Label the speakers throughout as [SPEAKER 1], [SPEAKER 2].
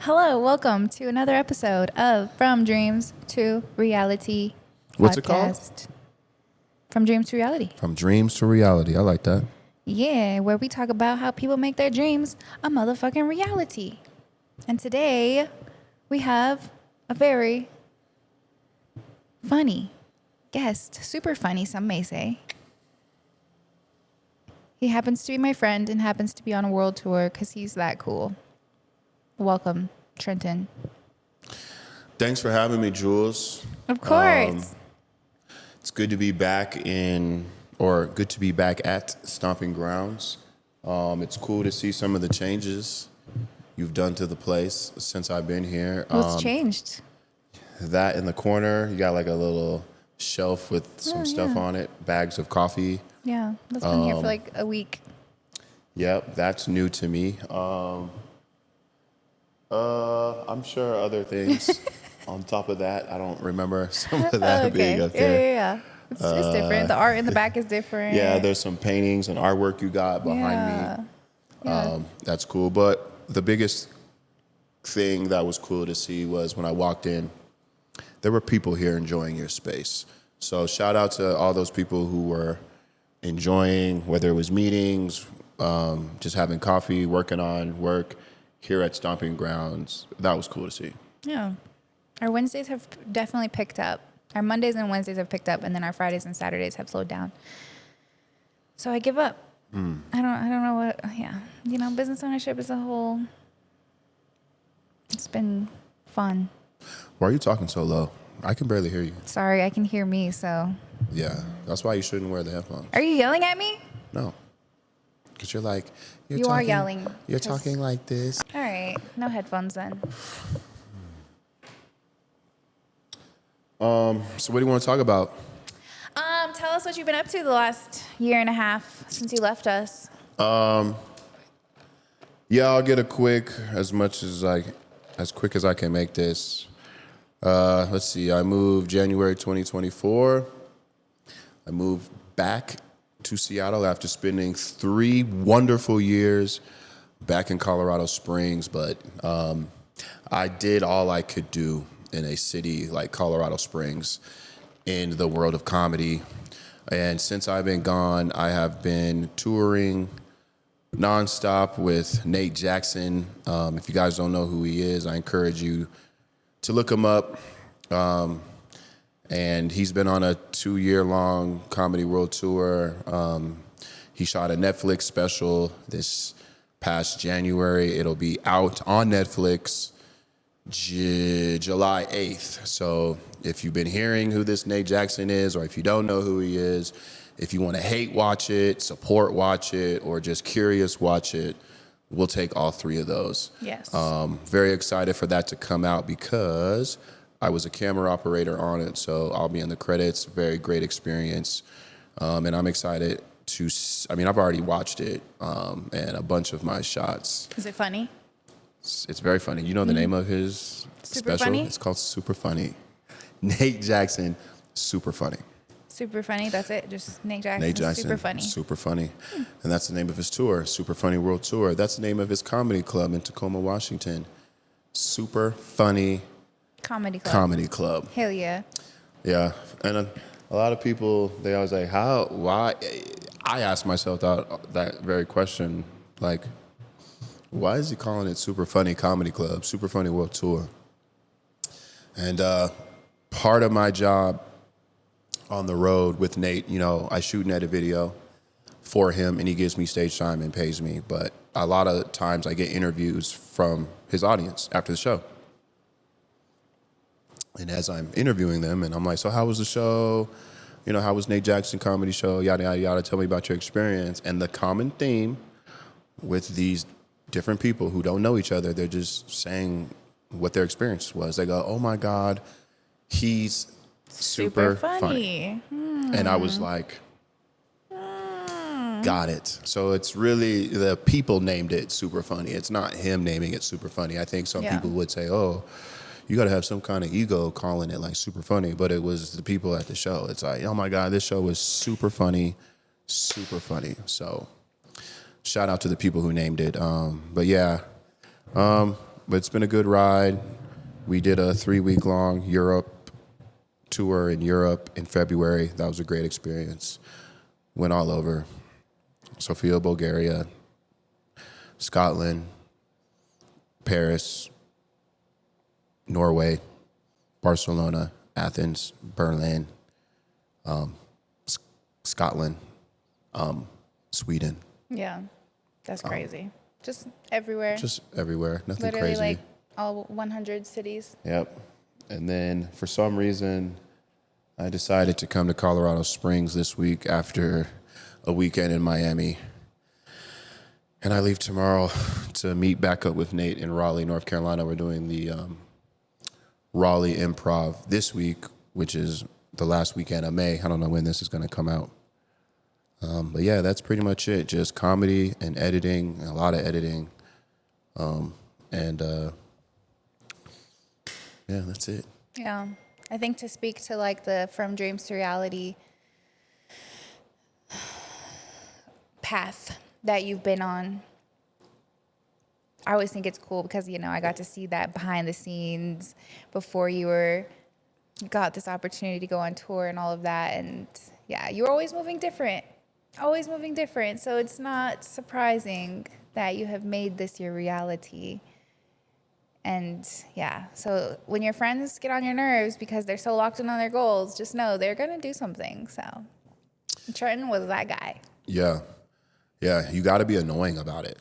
[SPEAKER 1] Hello, welcome to another episode of From Dreams to Reality.
[SPEAKER 2] What's it called?
[SPEAKER 1] From Dreams to Reality.
[SPEAKER 2] From dreams to reality. I like that.
[SPEAKER 1] Yeah, where we talk about how people make their dreams a motherfucking reality. And today we have a very funny guest, super funny, some may say. He happens to be my friend and happens to be on a world tour because he's that cool. Welcome, Trenton.
[SPEAKER 2] Thanks for having me, Jules.
[SPEAKER 1] Of course.
[SPEAKER 2] It's good to be back good to be back at Stomping Grounds. It's cool to see some of the changes you've done to the place since I've been here.
[SPEAKER 1] What's changed?
[SPEAKER 2] That in the corner, you got like a little shelf with some stuff on it, bags of coffee.
[SPEAKER 1] Yeah, that's been here for like a week.
[SPEAKER 2] Yep, that's new to me. I'm sure other things on top of that. I don't remember some of that being up there.
[SPEAKER 1] Yeah. It's just different. The art in the back is different.
[SPEAKER 2] Yeah, there's some paintings and artwork you got behind me.
[SPEAKER 1] Yeah.
[SPEAKER 2] That's cool. But the biggest thing that was cool to see was when I walked in, there were people here enjoying your space. So shout out to all those people who were enjoying, whether it was meetings, just having coffee, working on work here at Stomping Grounds. That was cool to see.
[SPEAKER 1] Yeah. Our Wednesdays have definitely picked up. Our Mondays and Wednesdays have picked up, and then our Fridays and Saturdays have slowed down. So I give up. I don't know what, business ownership as a whole, it's been fun.
[SPEAKER 2] Why are you talking so low? I can barely hear you.
[SPEAKER 1] Sorry, I can hear me, so.
[SPEAKER 2] Yeah, that's why you shouldn't wear the headphones.
[SPEAKER 1] Are you yelling at me?
[SPEAKER 2] No. Because you're like,
[SPEAKER 1] You are yelling.
[SPEAKER 2] You're talking like this.
[SPEAKER 1] All right, no headphones then.
[SPEAKER 2] So what do you want to talk about?
[SPEAKER 1] Tell us what you've been up to the last year and a half since you left us.
[SPEAKER 2] Yeah, I'll get a quick, as quick as I can make this. Let's see, I moved January 2024. I moved back to Seattle after spending 3 wonderful years back in Colorado Springs, but I did all I could do in a city like Colorado Springs in the world of comedy. And since I've been gone, I have been touring nonstop with Nate Jackson. If you guys don't know who he is, I encourage you to look him up. And he's been on a 2-year-long comedy world tour. He shot a Netflix special this past January. It'll be out on Netflix July 8th. So if you've been hearing who this Nate Jackson is, or if you don't know who he is, if you want to hate watch it, support watch it, or just curious watch it, we'll take all 3 of those.
[SPEAKER 1] Yes.
[SPEAKER 2] Very excited for that to come out because I was a camera operator on it, so I'll be in the credits. Very great experience. And I'm excited I've already watched it and a bunch of my shots.
[SPEAKER 1] Is it funny?
[SPEAKER 2] It's very funny. You know the name of his
[SPEAKER 1] Super
[SPEAKER 2] special?
[SPEAKER 1] Funny?
[SPEAKER 2] It's called Super Funny. Nate Jackson, Super Funny.
[SPEAKER 1] Super funny, that's it? Just Nate Jackson,
[SPEAKER 2] Nate Jackson,
[SPEAKER 1] super funny.
[SPEAKER 2] Super Funny. And that's the name of his tour, Super Funny World Tour. That's the name of his comedy club in Tacoma, Washington. Super Funny
[SPEAKER 1] Comedy Club. Hell yeah.
[SPEAKER 2] Yeah. And a lot of people, they always like, why? I ask myself that very question, like, why is he calling it Super Funny Comedy Club, Super Funny World Tour? And part of my job on the road with Nate, I shoot and edit video for him, and he gives me stage time and pays me. But a lot of times I get interviews from his audience after the show. And as I'm interviewing them, and I'm like, so how was the show? How was Nate Jackson comedy show? Yada, yada, yada. Tell me about your experience. And the common theme with these different people who don't know each other, they're just saying what their experience was. They go, oh my God, he's super funny. And I was like, got it. So it's really the people named it Super Funny. It's not him naming it Super Funny. I think some people would say, oh, you got to have some kind of ego calling it like Super Funny. But it was the people at the show. It's like, oh my God, this show was super funny, super funny. So shout out to the people who named it. But yeah, but it's been a good ride. We did a 3-week-long Europe tour in Europe in February. That was a great experience. Went all over. Sofia, Bulgaria, Scotland, Paris, Norway, Barcelona, Athens, Berlin, Scotland, Sweden.
[SPEAKER 1] Yeah, that's crazy. Just everywhere.
[SPEAKER 2] Just everywhere. Nothing
[SPEAKER 1] Literally
[SPEAKER 2] crazy.
[SPEAKER 1] like all 100 cities.
[SPEAKER 2] Yep. And then for some reason, I decided to come to Colorado Springs this week after a weekend in Miami. And I leave tomorrow to meet back up with Nate in Raleigh, North Carolina. We're doing the Raleigh Improv this week, which is the last weekend of May. I don't know when this is going to come out. But yeah, that's pretty much it. Just comedy and editing, a lot of editing. Yeah, that's it.
[SPEAKER 1] Yeah. I think to speak to like the from dreams to reality path that you've been on, I always think it's cool because, you know, I got to see that behind the scenes before you got this opportunity to go on tour and all of that. And yeah, you're always moving different. Always moving different. So it's not surprising that you have made this your reality. And yeah, so when your friends get on your nerves because they're so locked in on their goals, just know they're going to do something. So Trenton was that guy.
[SPEAKER 2] Yeah. Yeah, you got to be annoying about it.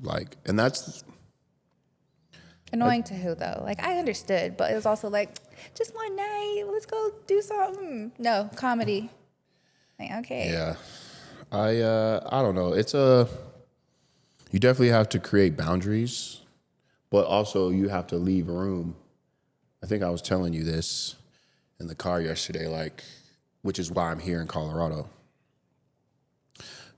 [SPEAKER 2] Like, and that's...
[SPEAKER 1] Annoying to who, though? Like, I understood, but it was also like, just one night, let's go do something. No, comedy. Like, okay.
[SPEAKER 2] Yeah. I don't know. You definitely have to create boundaries, but also you have to leave room. I think I was telling you this in the car yesterday, like, which is why I'm here in Colorado.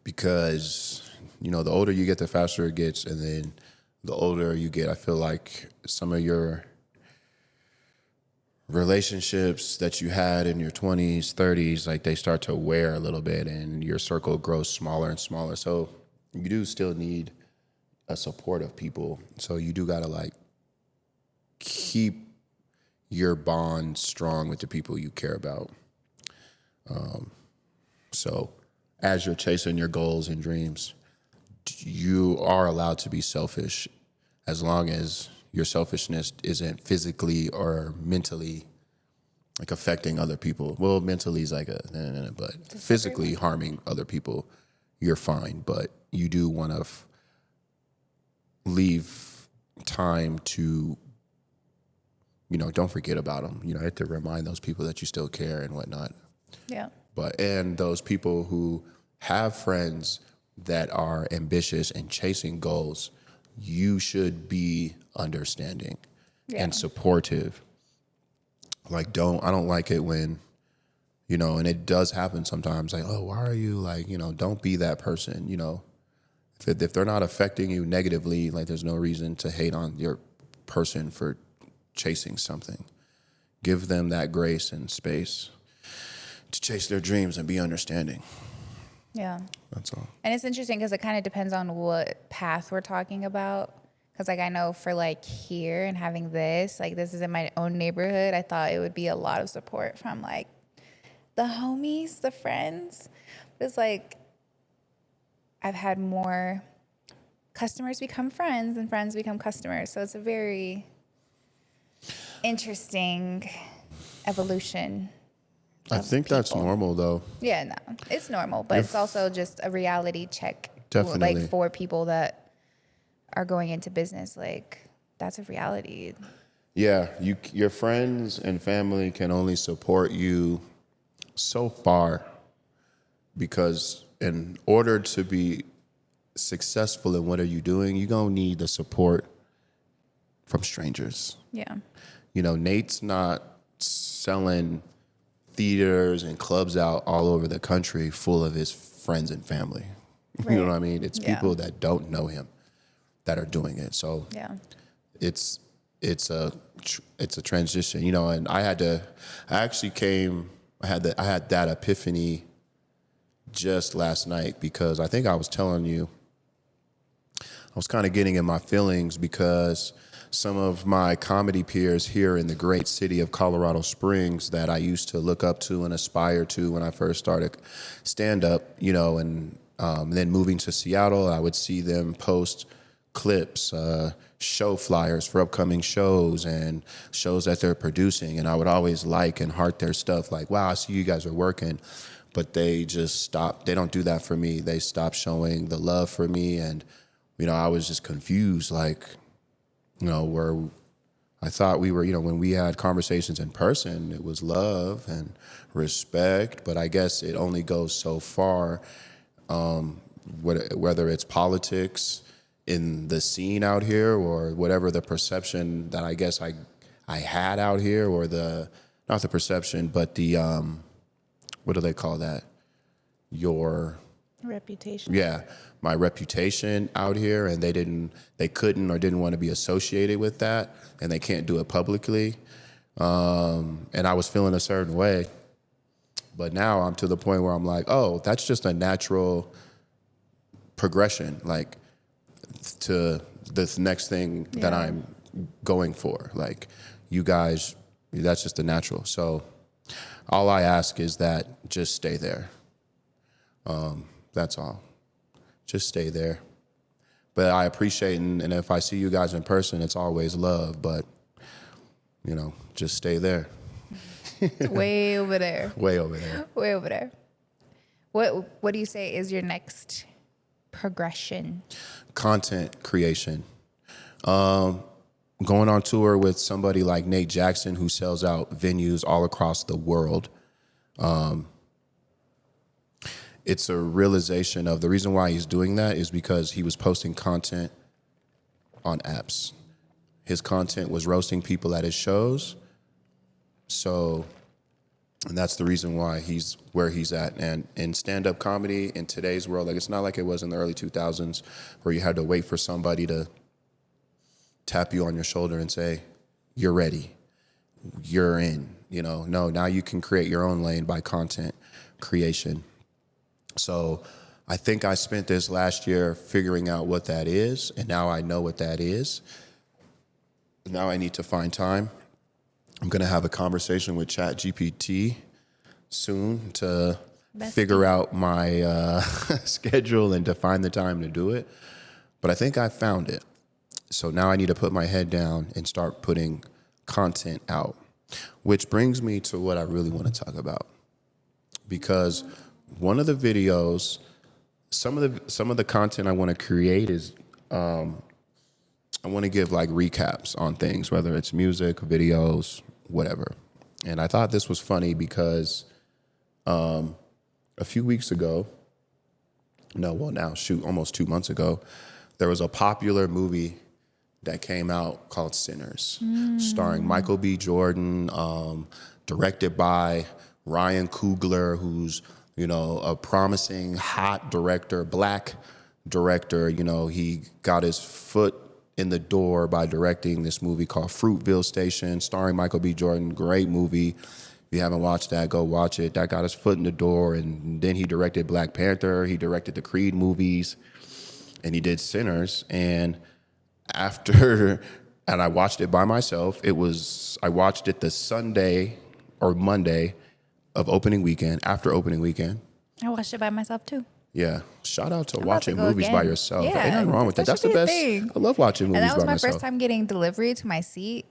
[SPEAKER 2] Because, you know, the older you get, the faster it gets. And then the older you get, I feel like some of your relationships that you had in your 20s, 30s, like they start to wear a little bit and your circle grows smaller and smaller. So you do still need a support of people. So you do got to like keep your bond strong with the people you care about. So as you're chasing your goals and dreams, you are allowed to be selfish as long as your selfishness isn't physically or mentally like affecting other people. Well, mentally is like but physically harming other people, you're fine. But you do want to leave time to, you know, don't forget about them. You know, you have to remind those people that you still care and whatnot.
[SPEAKER 1] Yeah.
[SPEAKER 2] And those people who have friends that are ambitious and chasing goals, you should be understanding and supportive. Like, I don't like it when, you know, and it does happen sometimes, like, oh, why are you like, you know, don't be that person, you know. If they're not affecting you negatively, like there's no reason to hate on your person for chasing something. Give them that grace and space to chase their dreams and be understanding.
[SPEAKER 1] Yeah.
[SPEAKER 2] That's all.
[SPEAKER 1] And it's interesting because it kind of depends on what path we're talking about. Because, like, I know for, like, here and having this, like, this is in my own neighborhood, I thought it would be a lot of support from, like, the homies, the friends. But it's like I've had more customers become friends and friends become customers. So it's a very interesting evolution.
[SPEAKER 2] I think that's normal, though.
[SPEAKER 1] Yeah, no, it's normal, but it's also just a reality check.
[SPEAKER 2] Definitely.
[SPEAKER 1] Like for people that are going into business, like that's a reality.
[SPEAKER 2] Yeah, your friends and family can only support you so far because in order to be successful in what are you doing, you're going to need the support from strangers.
[SPEAKER 1] Yeah.
[SPEAKER 2] You know, Nate's not selling theaters and clubs out all over the country full of his friends and family.
[SPEAKER 1] Right.
[SPEAKER 2] You know what I mean? It's
[SPEAKER 1] Yeah.
[SPEAKER 2] people that don't know him that are doing it. So
[SPEAKER 1] Yeah.
[SPEAKER 2] it's a transition, you know. And I had that epiphany just last night because I think I was telling you I was kind of getting in my feelings because some of my comedy peers here in the great city of Colorado Springs that I used to look up to and aspire to when I first started stand up, you know, and then moving to Seattle, I would see them post clips, show flyers for upcoming shows and shows that they're producing. And I would always like and heart their stuff like, wow, I see you guys are working. But they just stopped. They don't do that for me. They stopped showing the love for me. And, you know, I was just confused, like, you know, where I thought we were, you know, when we had conversations in person, it was love and respect. But I guess it only goes so far, whether it's politics in the scene out here or whatever the perception that I guess I had out here, or not the perception, but the, what do they call that? Your
[SPEAKER 1] reputation.
[SPEAKER 2] Yeah, my reputation out here, and they couldn't or didn't want to be associated with that, and they can't do it publicly. And I was feeling a certain way, but now I'm to the point where I'm like, oh, that's just a natural progression, like to this next thing that I'm going for. Like, you guys, that's just a natural. So all I ask is that just stay there. That's all. Just stay there. But I appreciate, and if I see you guys in person, it's always love. But, you know, just stay there.
[SPEAKER 1] Way over there.
[SPEAKER 2] Way over there.
[SPEAKER 1] Way over there. What do you say is your next progression?
[SPEAKER 2] Content creation. Going on tour with somebody like Nate Jackson, who sells out venues all across the world. It's a realization of the reason why he's doing that is because he was posting content on apps. His content was roasting people at his shows. So, and that's the reason why he's where he's at. And in stand-up comedy in today's world, like, it's not like it was in the early 2000s where you had to wait for somebody to tap you on your shoulder and say, you're ready, you're in, you know. No, now you can create your own lane by content creation. So I think I spent this last year figuring out what that is, and now I know what that is. Now I need to find time. I'm going to have a conversation with ChatGPT soon to figure out my schedule and to find the time to do it. But I think I found it. So now I need to put my head down and start putting content out, which brings me to what I really want to talk about. Because one of the videos, some of the content I want to create is, I want to give like recaps on things, whether it's music, videos, whatever. And I thought this was funny because a few weeks ago, almost 2 months ago, there was a popular movie that came out called Sinners, starring Michael B. Jordan, directed by Ryan Coogler, who's, you know, a promising, hot director, black director. You know, he got his foot in the door by directing this movie called Fruitville Station, starring Michael B. Jordan. Great movie. If you haven't watched that, go watch it. That got his foot in the door. And then he directed Black Panther. He directed the Creed movies. And he did Sinners. And I watched it by myself. I watched it the Sunday or Monday of opening weekend, after opening weekend.
[SPEAKER 1] I watched it by myself too.
[SPEAKER 2] Yeah. Shout out to
[SPEAKER 1] I'm about
[SPEAKER 2] watching
[SPEAKER 1] to go
[SPEAKER 2] movies by
[SPEAKER 1] again.
[SPEAKER 2] yourself.
[SPEAKER 1] Yeah,
[SPEAKER 2] Ain't nothing wrong with that. That's the
[SPEAKER 1] should be a
[SPEAKER 2] best.
[SPEAKER 1] thing.
[SPEAKER 2] I love watching movies by
[SPEAKER 1] And that was my
[SPEAKER 2] myself.
[SPEAKER 1] first time getting delivery to my seat.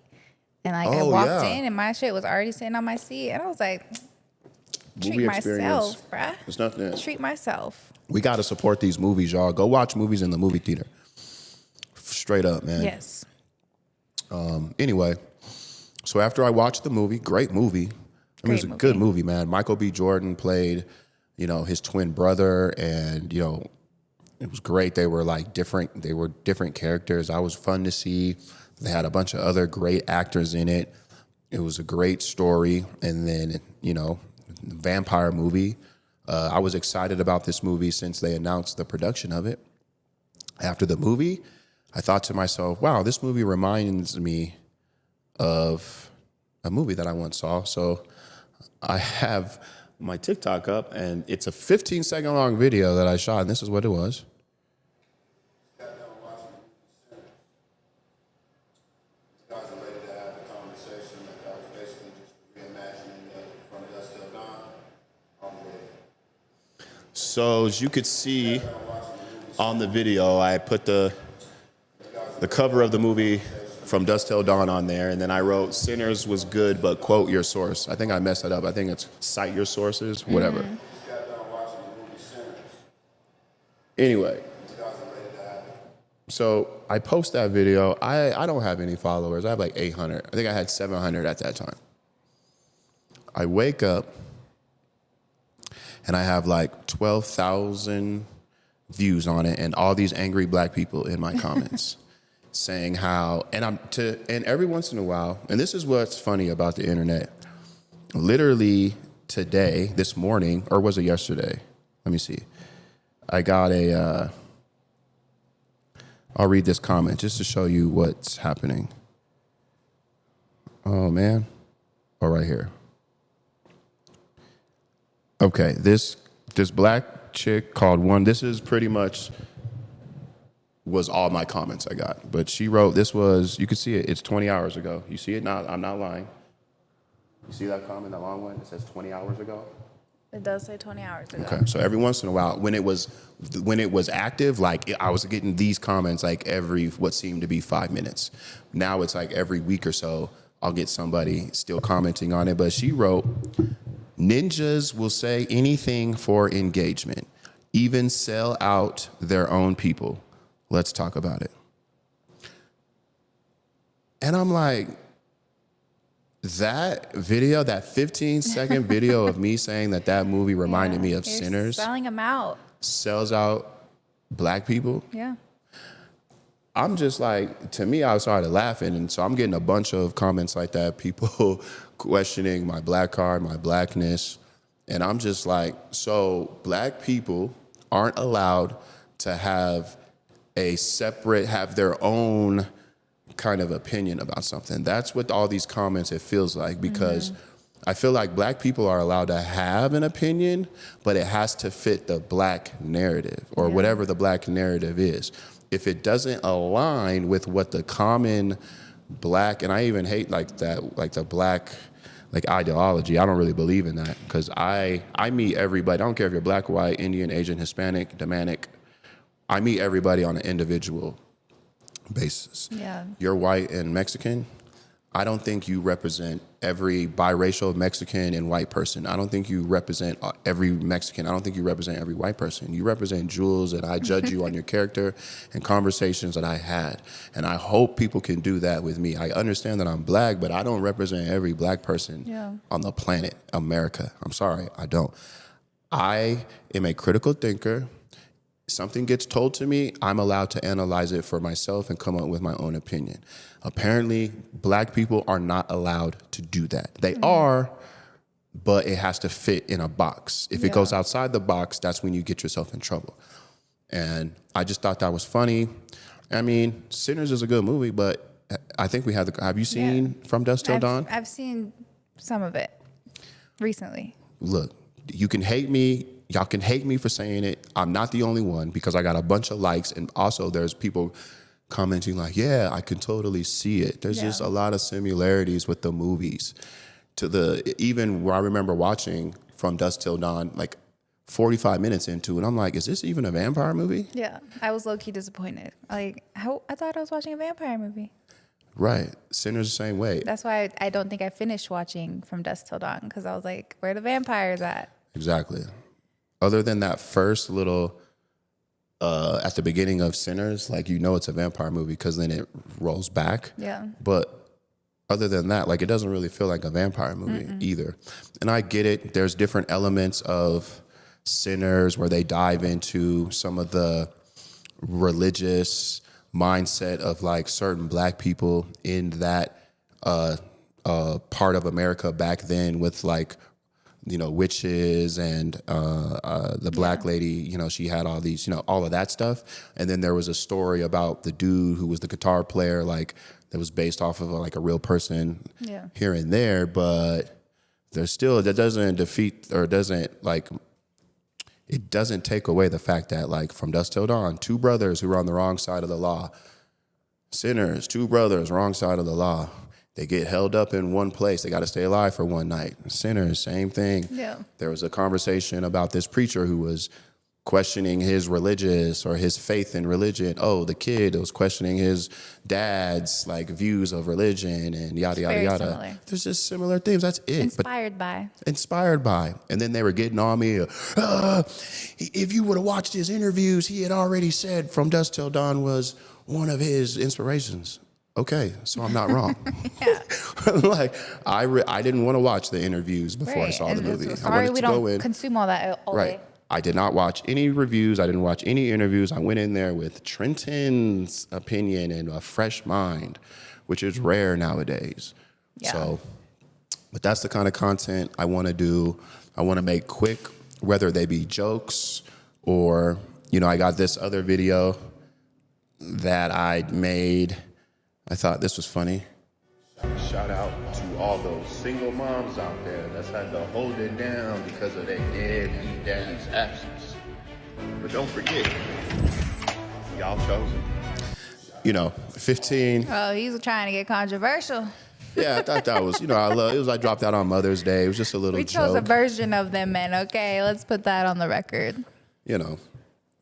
[SPEAKER 1] And like I
[SPEAKER 2] Oh,
[SPEAKER 1] walked
[SPEAKER 2] yeah.
[SPEAKER 1] in and my shit was already sitting on my seat. And I was like, treat
[SPEAKER 2] Movie
[SPEAKER 1] myself, bruh.
[SPEAKER 2] There's nothing.
[SPEAKER 1] Treat myself.
[SPEAKER 2] We got to support these movies, y'all. Go watch movies in the movie theater. Straight up, man.
[SPEAKER 1] Yes.
[SPEAKER 2] Anyway, so after I watched the movie, great movie. I mean, it was a good movie, man. Michael B. Jordan played, you know, his twin brother, and, you know, it was great. They were like different. They were different characters. I was fun to see. They had a bunch of other great actors in it. It was a great story. And then, you know, vampire movie. I was excited about this movie since they announced the production of it. After the movie, I thought to myself, wow, this movie reminds me of a movie that I once saw. So I have my TikTok up, and it's a 15-second long video that I shot, and this is what it was. So as you could see on the video, I put the cover of the movie From Dusk Till Dawn on there, and then I wrote Sinners was good, but quote your source. I think I messed that up. I think it's cite your sources, whatever. Anyway, so I post that video. I don't have any followers. I have like 800. I think I had 700 at that time. I wake up and I have like 12,000 views on it and all these angry black people in my comments saying how, and every once in a while, and this is what's funny about the internet. Literally today, this morning, or was it yesterday? Let me see. I got I'll read this comment just to show you what's happening. Oh man. Oh, right here. Okay, this black chick called one. This is pretty much was all my comments I got. But she wrote, this was, you can see it, it's 20 hours ago. You see it now? I'm not lying. You see that comment, that long one? It says 20 hours ago.
[SPEAKER 1] It does say 20 hours ago.
[SPEAKER 2] Okay, so every once in a while, when it was active, like I was getting these comments like every what seemed to be 5 minutes. Now it's like every week or so, I'll get somebody still commenting on it. But she wrote, ninjas will say anything for engagement, even sell out their own people. Let's talk about it. And I'm like, that video, that 15-second video of me saying that movie reminded me of
[SPEAKER 1] You're
[SPEAKER 2] Sinners,
[SPEAKER 1] selling them out.
[SPEAKER 2] sells out black people.
[SPEAKER 1] Yeah.
[SPEAKER 2] I'm just like, to me, I started laughing. And so I'm getting a bunch of comments like that, people questioning my black card, my blackness. And I'm just like, so black people aren't allowed to have have their own kind of opinion about something. That's what all these comments, it feels like, because I feel like black people are allowed to have an opinion, but it has to fit the black narrative or whatever the black narrative is. If it doesn't align with what the common black, and I even hate like that, like the black, like ideology. I don't really believe in that because I meet everybody. I don't care if you're black, white, Indian, Asian, Hispanic, Dominic. I meet everybody on an individual basis.
[SPEAKER 1] Yeah.
[SPEAKER 2] You're white and Mexican. I don't think you represent every biracial Mexican and white person. I don't think you represent every Mexican. I don't think you represent every white person. You represent Jules, and I judge you on your character and conversations that I had. And I hope people can do that with me. I understand that I'm black, but I don't represent every black person on the planet, America. I'm sorry, I don't. I am a critical thinker. Something gets told to me, I'm allowed to analyze it for myself and come up with my own opinion. Apparently, black people are not allowed to do that. They are, but it has to fit in a box. If it goes outside the box, that's when you get yourself in trouble. And I just thought that was funny. I mean, Sinners is a good movie, but I think we have you seen From Dusk Till Dawn?
[SPEAKER 1] I've seen some of it recently.
[SPEAKER 2] Look, you can hate me. Y'all can hate me for saying it. I'm not the only one because I got a bunch of likes. And also there's people commenting like, yeah, I can totally see it. There's just a lot of similarities with the movies. Even where I remember watching From Dusk Till Dawn, like 45 minutes into it, I'm like, is this even a vampire movie?
[SPEAKER 1] Yeah. I was low-key disappointed. Like, I thought I was watching a vampire movie.
[SPEAKER 2] Right. Sinners the same way.
[SPEAKER 1] That's why I don't think I finished watching From Dusk Till Dawn because I was like, where are the vampires at?
[SPEAKER 2] Exactly. Other than that first little, at the beginning of Sinners, like, you know it's a vampire movie because then it rolls back.
[SPEAKER 1] Yeah.
[SPEAKER 2] But other than that, like, it doesn't really feel like a vampire movie either. And I get it. There's different elements of Sinners where they dive into some of the religious mindset of like certain black people in that part of America back then with like, you know, witches and the black lady, you know, she had all these, you know, all of that stuff. And then there was a story about the dude who was the guitar player, like that was based off of like a real person here and there. But there's still, that doesn't defeat or doesn't like, it doesn't take away the fact that like From Dusk Till Dawn, two brothers who were on the wrong side of the law. Sinners, two brothers, wrong side of the law. They get held up in one place. They got to stay alive for one night. Sinners, same thing.
[SPEAKER 1] Yeah.
[SPEAKER 2] There was a conversation about this preacher who was questioning his religious or his faith in religion. Oh, the kid was questioning his dad's like views of religion and yada, yada,
[SPEAKER 1] very
[SPEAKER 2] yada.
[SPEAKER 1] similar.
[SPEAKER 2] There's just similar things. That's it.
[SPEAKER 1] Inspired by.
[SPEAKER 2] Inspired by. And then they were getting on me. If you would have watched his interviews, he had already said From Dusk Till Dawn was one of his inspirations. Okay, so I'm not wrong. Like I didn't want to watch the interviews before I saw the movie.
[SPEAKER 1] Sorry, we don't consume all that all day.
[SPEAKER 2] I did not watch any reviews. I didn't watch any interviews. I went in there with Trenton's opinion and a fresh mind, which is rare nowadays.
[SPEAKER 1] Yeah.
[SPEAKER 2] So, but that's the kind of content I want to do. I want to make quick, whether they be jokes or, I got this other video that I made. I thought this was funny. Shout out to all those single moms out there that's had to hold it down because of their deadbeat daddy's absence. But don't forget, y'all chosen. 15.
[SPEAKER 1] Oh, he's trying to get controversial.
[SPEAKER 2] Yeah, I thought that was, I dropped that on Mother's Day. It was just a little joke.
[SPEAKER 1] We chose a version of them men, okay? Let's put that on the record.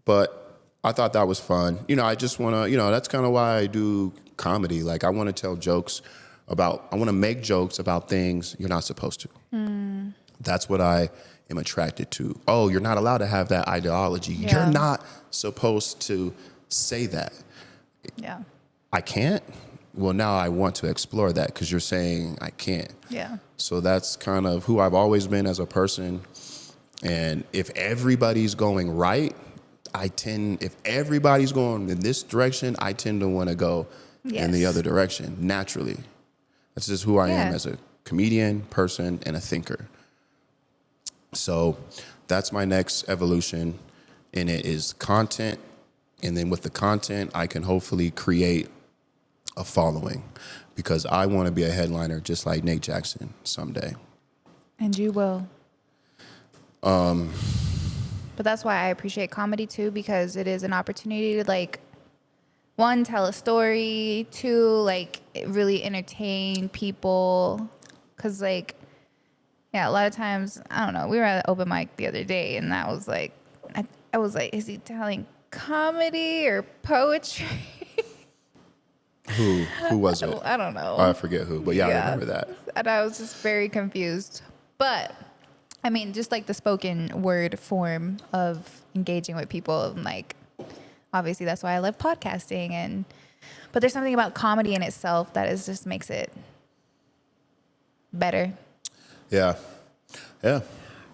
[SPEAKER 2] But I thought that was fun. I just want to, that's kind of why I do comedy. Like, I want to tell jokes I want to make jokes about things you're not supposed to. That's what I am attracted to. Oh, you're not allowed to have that ideology. Yeah. You're not supposed to say that.
[SPEAKER 1] Yeah.
[SPEAKER 2] I can't? Well, now I want to explore that because you're saying I can't.
[SPEAKER 1] Yeah.
[SPEAKER 2] So that's kind of who I've always been as a person. And if everybody's going right, if everybody's going in this direction, I tend to want to go in the other direction naturally. That's just who I am as a comedian, person, and a thinker. So that's my next evolution, and it is content. And then with the content, I can hopefully create a following because I want to be a headliner just like Nate Jackson someday.
[SPEAKER 1] And you will. But that's why I appreciate comedy too, because it is an opportunity to one, tell a story, two, really entertain people. Cause a lot of times, I don't know, we were at an open mic the other day and that was I was like, is he telling comedy or poetry?
[SPEAKER 2] Who was it?
[SPEAKER 1] I don't know.
[SPEAKER 2] I forget who, but I remember that.
[SPEAKER 1] And I was just very confused. But I mean, just the spoken word form of engaging with people and obviously that's why I love podcasting but there's something about comedy in itself that just makes it better. Yeah. And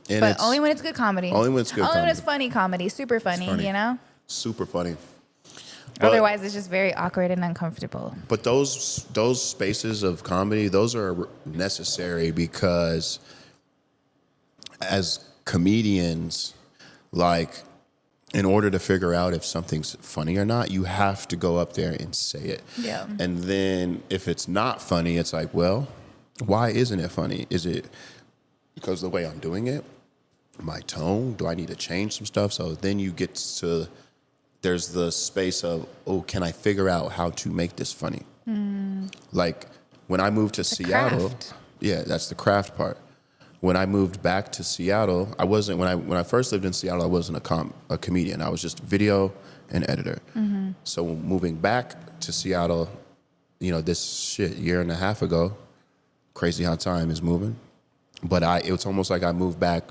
[SPEAKER 1] but only when it's good comedy.
[SPEAKER 2] Only when it's good comedy.
[SPEAKER 1] Only when it's funny comedy. Super funny,
[SPEAKER 2] Super funny.
[SPEAKER 1] Otherwise, it's just very awkward and uncomfortable.
[SPEAKER 2] But those spaces of comedy, those are necessary because as comedians, in order to figure out if something's funny or not, you have to go up there and say it.
[SPEAKER 1] Yeah.
[SPEAKER 2] And then if it's not funny, it's well, why isn't it funny? Is it because of the way I'm doing it? My tone? Do I need to change some stuff? So then you get to, there's the space of, can I figure out how to make this funny? When I moved to Seattle,
[SPEAKER 1] craft.
[SPEAKER 2] That's the craft part. When I moved back to Seattle, I wasn't, when I first lived in Seattle, I wasn't a comedian. I was just a video and editor. Mm-hmm. So moving back to Seattle, this year and a half ago, crazy how time is moving. But it was almost like I moved back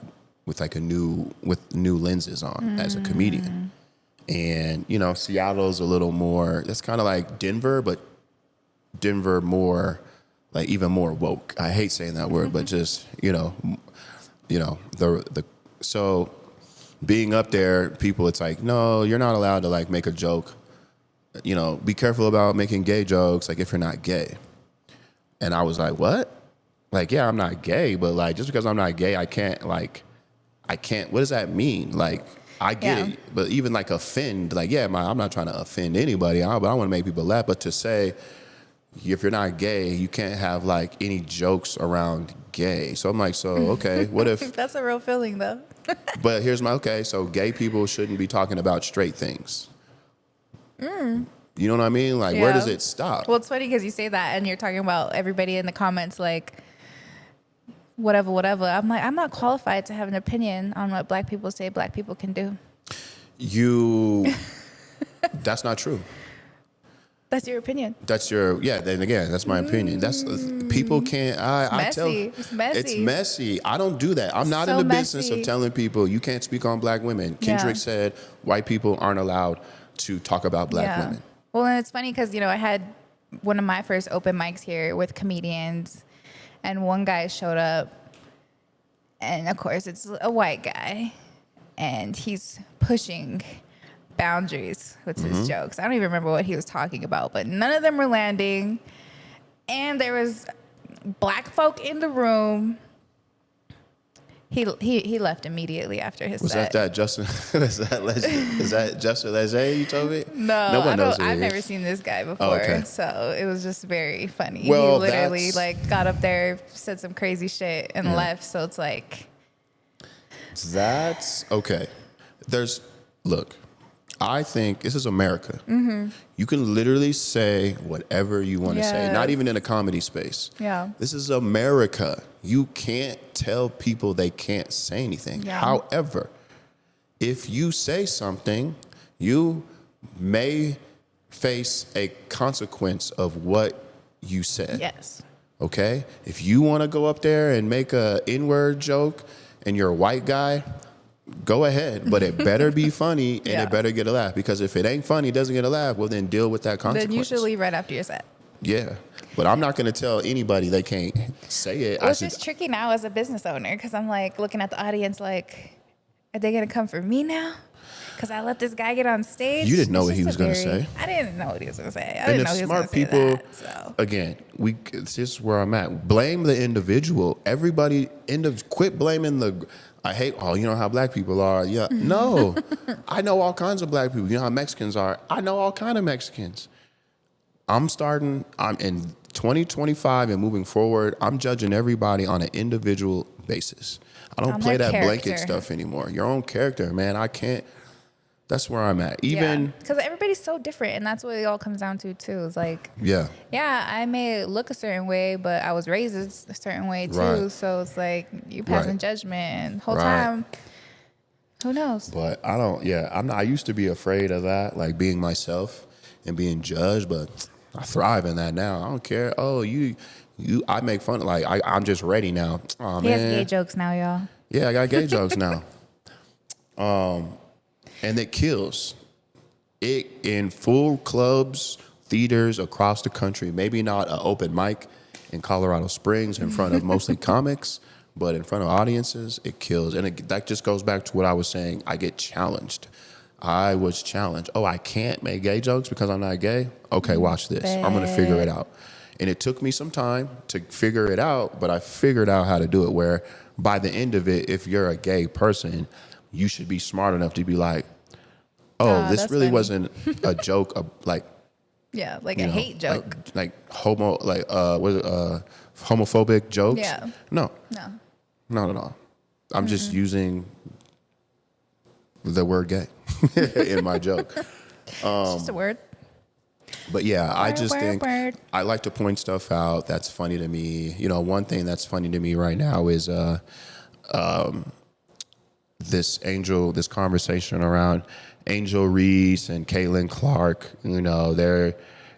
[SPEAKER 2] with new lenses on as a comedian. And, Seattle's a little more, it's kind of like Denver, but Denver more, even more woke. I hate saying that word, but just, so being up there, people, it's no, you're not allowed to make a joke. Be careful about making gay jokes, if you're not gay. And I was like, what? Yeah, I'm not gay, but just because I'm not gay, I can't, what does that mean? I get it, but even offend, I'm not trying to offend anybody, but I want to make people laugh. But to say, if you're not gay, you can't have any jokes around gay. So I'm okay, what if?
[SPEAKER 1] That's a real feeling though.
[SPEAKER 2] But here's so gay people shouldn't be talking about straight things. You know what I mean? Where does it stop?
[SPEAKER 1] Well, it's funny because you say that and you're talking about everybody in the comments whatever. I'm not qualified to have an opinion on what black people say black people can do.
[SPEAKER 2] That's not true.
[SPEAKER 1] That's your opinion.
[SPEAKER 2] Then again, that's my opinion. That's people can't.
[SPEAKER 1] It's messy.
[SPEAKER 2] It's messy. I don't do that. I'm not in the business of telling people you can't speak on black women. Kendrick said white people aren't allowed to talk about black women.
[SPEAKER 1] Well, and it's funny because, I had one of my first open mics here with comedians, and one guy showed up, and of course it's a white guy, and he's pushing boundaries with his jokes. I don't even remember what he was talking about, but none of them were landing. And there was black folk in the room. He left immediately after his set.
[SPEAKER 2] That Justin? Is that Justin Leger you told me?
[SPEAKER 1] No, I've never seen this guy before.
[SPEAKER 2] Okay.
[SPEAKER 1] So it was just very funny.
[SPEAKER 2] Well,
[SPEAKER 1] he literally got up there, said some crazy shit, and left. So it's like,
[SPEAKER 2] that's okay. Look, I think this is America. You can literally say whatever you want to say, not even in a comedy space.
[SPEAKER 1] Yeah.
[SPEAKER 2] This is America. You can't tell people they can't say anything.
[SPEAKER 1] Yeah.
[SPEAKER 2] However, if you say something, you may face a consequence of what you said.
[SPEAKER 1] yes.
[SPEAKER 2] Okay? If you want to go up there and make a N-word joke and you're a white guy, go ahead, but it better be funny and it better get a laugh. Because if it ain't funny, doesn't get a laugh, well, then deal with that consequence.
[SPEAKER 1] Then you should leave right after your set.
[SPEAKER 2] Yeah, but I'm not going to tell anybody they can't say it.
[SPEAKER 1] Well, it's just tricky now as a business owner because I'm like looking at the audience like, are they going to come for me now? Because I let this guy get on stage.
[SPEAKER 2] You didn't know what he was going to say.
[SPEAKER 1] I didn't know what he was going to say. I
[SPEAKER 2] And
[SPEAKER 1] didn't
[SPEAKER 2] if
[SPEAKER 1] know he was
[SPEAKER 2] smart
[SPEAKER 1] going to
[SPEAKER 2] people,
[SPEAKER 1] say that. So.
[SPEAKER 2] again, this is where I'm at. Blame the individual. Everybody, quit blaming the. I hate. Oh, you know how black people are. Yeah, no, I know all kinds of black people. You know how Mexicans are. I know all kind of Mexicans. I'm in 2025 and moving forward. I'm judging everybody on an individual basis. I don't play that blanket stuff anymore. Your own character, man. I can't. That's where I'm at.
[SPEAKER 1] Because everybody's so different, and that's what it all comes down to too. It's like, I may look a certain way, but I was raised a certain way too.
[SPEAKER 2] Right.
[SPEAKER 1] So it's like you passing judgment, and the whole time, who knows?
[SPEAKER 2] But I don't. Yeah, I'm not. I used to be afraid of that, like being myself and being judged, but I thrive in that now. I don't care. Oh, I make fun. Like I'm just ready now. Oh,
[SPEAKER 1] he has gay jokes now, y'all.
[SPEAKER 2] Yeah, I got gay jokes now. And it kills. It in full clubs, theaters across the country. Maybe not an open mic in Colorado Springs in front of mostly comics, but in front of audiences, it kills. And that just goes back to what I was saying. I get challenged. I was challenged. Oh, I can't make gay jokes because I'm not gay? Okay, watch this. I'm going to figure it out. And it took me some time to figure it out, but I figured out how to do it where by the end of it, if you're a gay person, you should be smart enough to be like, this really wasn't a joke of like,
[SPEAKER 1] like a hate joke.
[SPEAKER 2] Like homophobic jokes?
[SPEAKER 1] Yeah.
[SPEAKER 2] No. Not at all. I'm just using the word gay in my joke.
[SPEAKER 1] It's just a word.
[SPEAKER 2] But yeah, I just think I like to point stuff out that's funny to me. You know, one thing that's funny to me right now is this conversation around Angel Reese and Caitlin Clark. You know,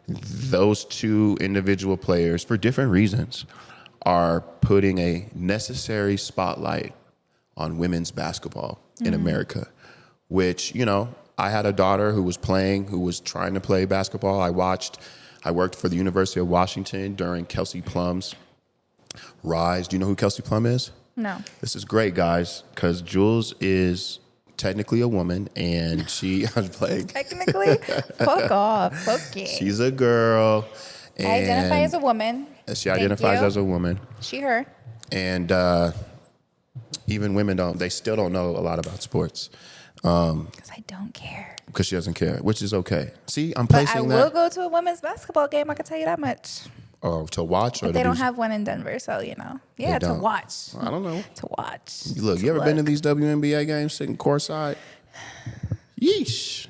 [SPEAKER 2] those two individual players, for different reasons, are putting a necessary spotlight on women's basketball in America, which, you know, I had a daughter who was trying to play basketball. I worked for the University of Washington during Kelsey Plum's rise. Do you know who Kelsey Plum is?
[SPEAKER 1] No.
[SPEAKER 2] This is great, guys, because Jules is technically a woman, and she I was playing.
[SPEAKER 1] Technically? Fuck off. Fuck it.
[SPEAKER 2] She's a girl.
[SPEAKER 1] I identify as a woman.
[SPEAKER 2] She identifies as a woman.
[SPEAKER 1] She, her.
[SPEAKER 2] And even women still don't know a lot about sports.
[SPEAKER 1] Because I don't care.
[SPEAKER 2] Because she doesn't care, which is okay. See, I'm placing that.
[SPEAKER 1] But I will go to a women's basketball game, I can tell you that much.
[SPEAKER 2] Oh, to watch? Or
[SPEAKER 1] but they don't have one in Denver, so, you know. Yeah, to watch.
[SPEAKER 2] I don't know.
[SPEAKER 1] To watch.
[SPEAKER 2] Look, you ever been to these WNBA games sitting courtside? Yeesh.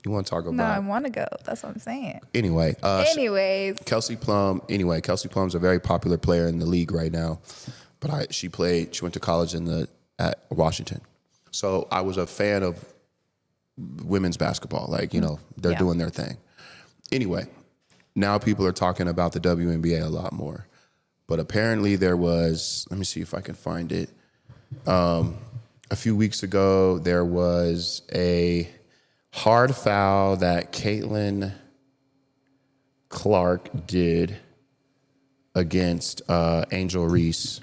[SPEAKER 2] You want to talk about?
[SPEAKER 1] No, I want to go. That's what I'm saying.
[SPEAKER 2] Anyway. Kelsey Plum's a very popular player in the league right now. But she went to college at Washington. So I was a fan of women's basketball. Like, you know, they're
[SPEAKER 1] Yeah.
[SPEAKER 2] doing their thing. Anyway, now people are talking about the WNBA a lot more. But apparently there was, let me see if I can find it. A few weeks ago, there was a hard foul that Caitlin Clark did against Angel Reese.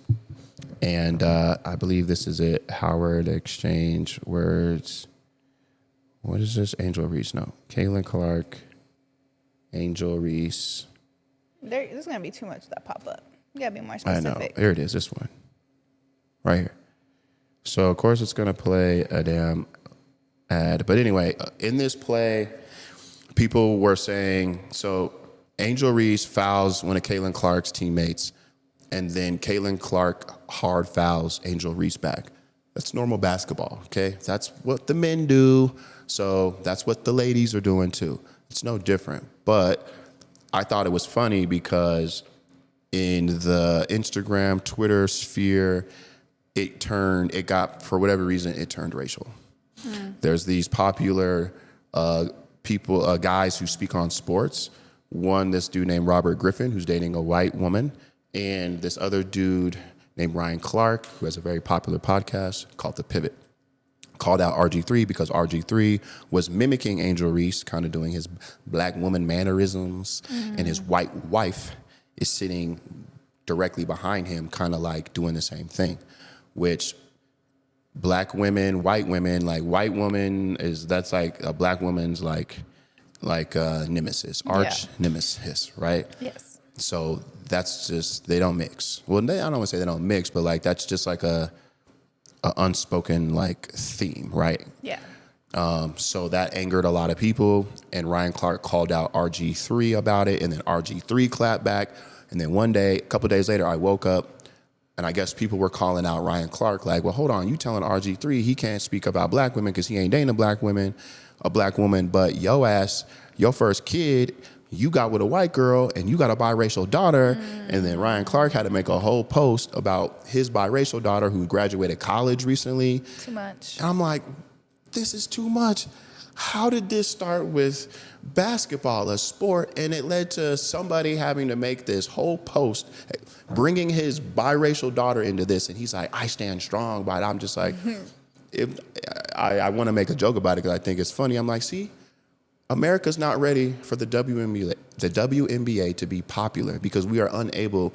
[SPEAKER 2] And I believe this is it. Howard exchange words. What is this? Angel Reese. No. Caitlin Clark, Angel Reese.
[SPEAKER 1] There's going to be too much that pop up. You got to be more
[SPEAKER 2] I
[SPEAKER 1] specific.
[SPEAKER 2] know. Here it is. This one. Right here. So, of course, it's going to play a damn ad. But anyway, in this play, people were saying, so Angel Reese fouls one of Caitlin Clark's teammates, and then Caitlin Clark hard fouls Angel Reese back. That's normal basketball, okay? That's what the men do, so that's what the ladies are doing too. It's no different. But I thought it was funny because in the Instagram, Twitter sphere, for whatever reason, it turned racial. There's these popular people, guys who speak on sports. One, this dude named Robert Griffin, who's dating a white woman, and this other dude named Ryan Clark, who has a very popular podcast called The Pivot, called out RG3 because RG3 was mimicking Angel Reese, kind of doing his black woman mannerisms, and his white wife is sitting directly behind him, kind of like doing the same thing, which black women, white women, like white woman that's like a black woman's like nemesis, arch nemesis, right?
[SPEAKER 1] Yes.
[SPEAKER 2] So that's just, they don't mix. Well, I don't want to say they don't mix, but like that's just like a unspoken like theme, right?
[SPEAKER 1] Yeah.
[SPEAKER 2] So that angered a lot of people, and Ryan Clark called out RG3 about it, and then RG3 clapped back. And then one day, a couple days later, I woke up, and I guess people were calling out Ryan Clark like, well, hold on, you telling RG3 he can't speak about black women because he ain't dating a black woman, but yo ass, your first kid, you got with a white girl and you got a biracial daughter. And then Ryan Clark had to make a whole post about his biracial daughter who graduated college recently.
[SPEAKER 1] Too much.
[SPEAKER 2] And I'm like, this is too much. How did this start with basketball, a sport, and it led to somebody having to make this whole post, bringing his biracial daughter into this, and he's like, I stand strong by it. I'm just like, I want to make a joke about it because I think it's funny. I'm like, see, America's not ready for the WNBA to be popular because we are unable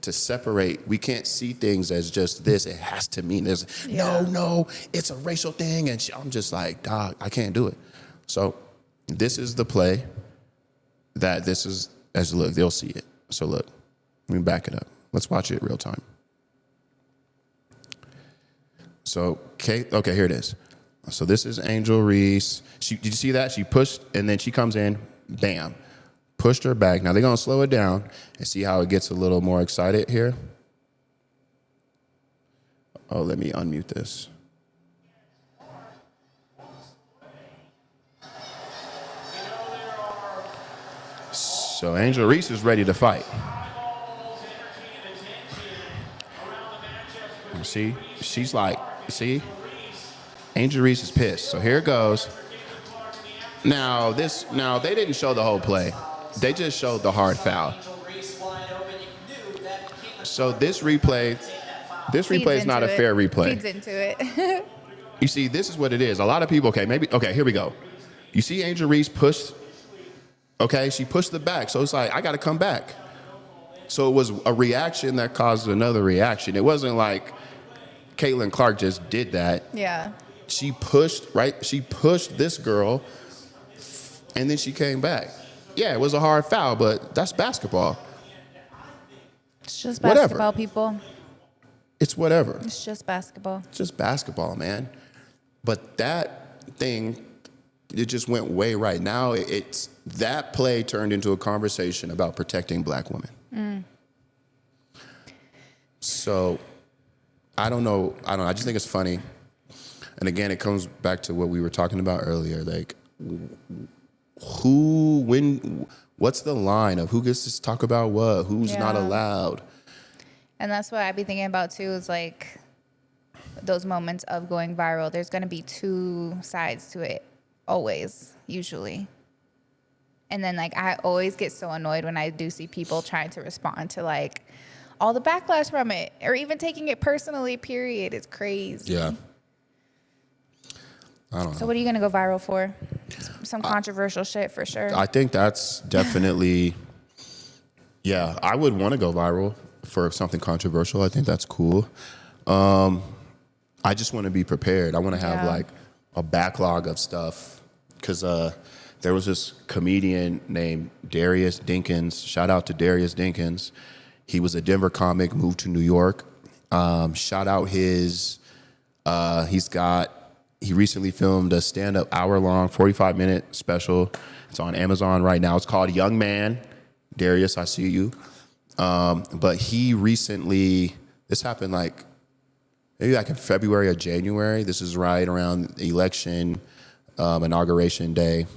[SPEAKER 2] to separate. We can't see things as just this. It has to mean this. No, it's a racial thing. And I'm just like, dog, I can't do it. So this is the play that this is, look, they'll see it. So look, let me back it up. Let's watch it real time. So, okay, here it is. So this is Angel Reese. Did you see that? She pushed, and then she comes in, bam, pushed her back. Now they're going to slow it down and see how it gets a little more excited here. Oh, let me unmute this. So Angel Reese is ready to fight. See? She's like, see? Angel Reese is pissed. So here it goes. Now they didn't show the whole play. They just showed the hard foul. So this replay is not a fair replay.
[SPEAKER 1] Feeds into it.
[SPEAKER 2] You see, this is what it is. A lot of people, here we go. You see Angel Reese pushed, she pushed the back. So it's like, I got to come back. So it was a reaction that caused another reaction. It wasn't like Caitlin Clark just did that.
[SPEAKER 1] Yeah.
[SPEAKER 2] She pushed, right? She pushed this girl, and then she came back. Yeah, it was a hard foul, but that's basketball.
[SPEAKER 1] It's just
[SPEAKER 2] Whatever.
[SPEAKER 1] basketball, people.
[SPEAKER 2] It's whatever.
[SPEAKER 1] It's just basketball.
[SPEAKER 2] It's just basketball, man. But that thing, it just went way right. Now it's that play turned into a conversation about protecting black women. So I don't know. I just think it's funny. And again, it comes back to what we were talking about earlier. Like, what's the line of who gets to talk about what, who's not allowed?
[SPEAKER 1] And that's what I'd be thinking about too, is like those moments of going viral. There's going to be two sides to it. always, usually. And then like I always get so annoyed when I do see people trying to respond to like all the backlash from it, or even taking it personally, period. It's crazy.
[SPEAKER 2] Yeah. I don't know.
[SPEAKER 1] So what are you gonna go viral for? Some controversial shit for sure.
[SPEAKER 2] I think that's definitely, yeah, I would want to go viral for something controversial. I think that's cool. I just want to be prepared. I want to have
[SPEAKER 1] Yeah.
[SPEAKER 2] like a backlog of stuff because there was this comedian named Darius Dinkins. Shout out to Darius Dinkins. He was a Denver comic, moved to New York. Shout out he recently filmed a stand-up hour-long, 45-minute special. It's on Amazon right now. It's called Young Man. Darius, I see you. But he recently, this happened like maybe like in February or January. This is right around election, inauguration day.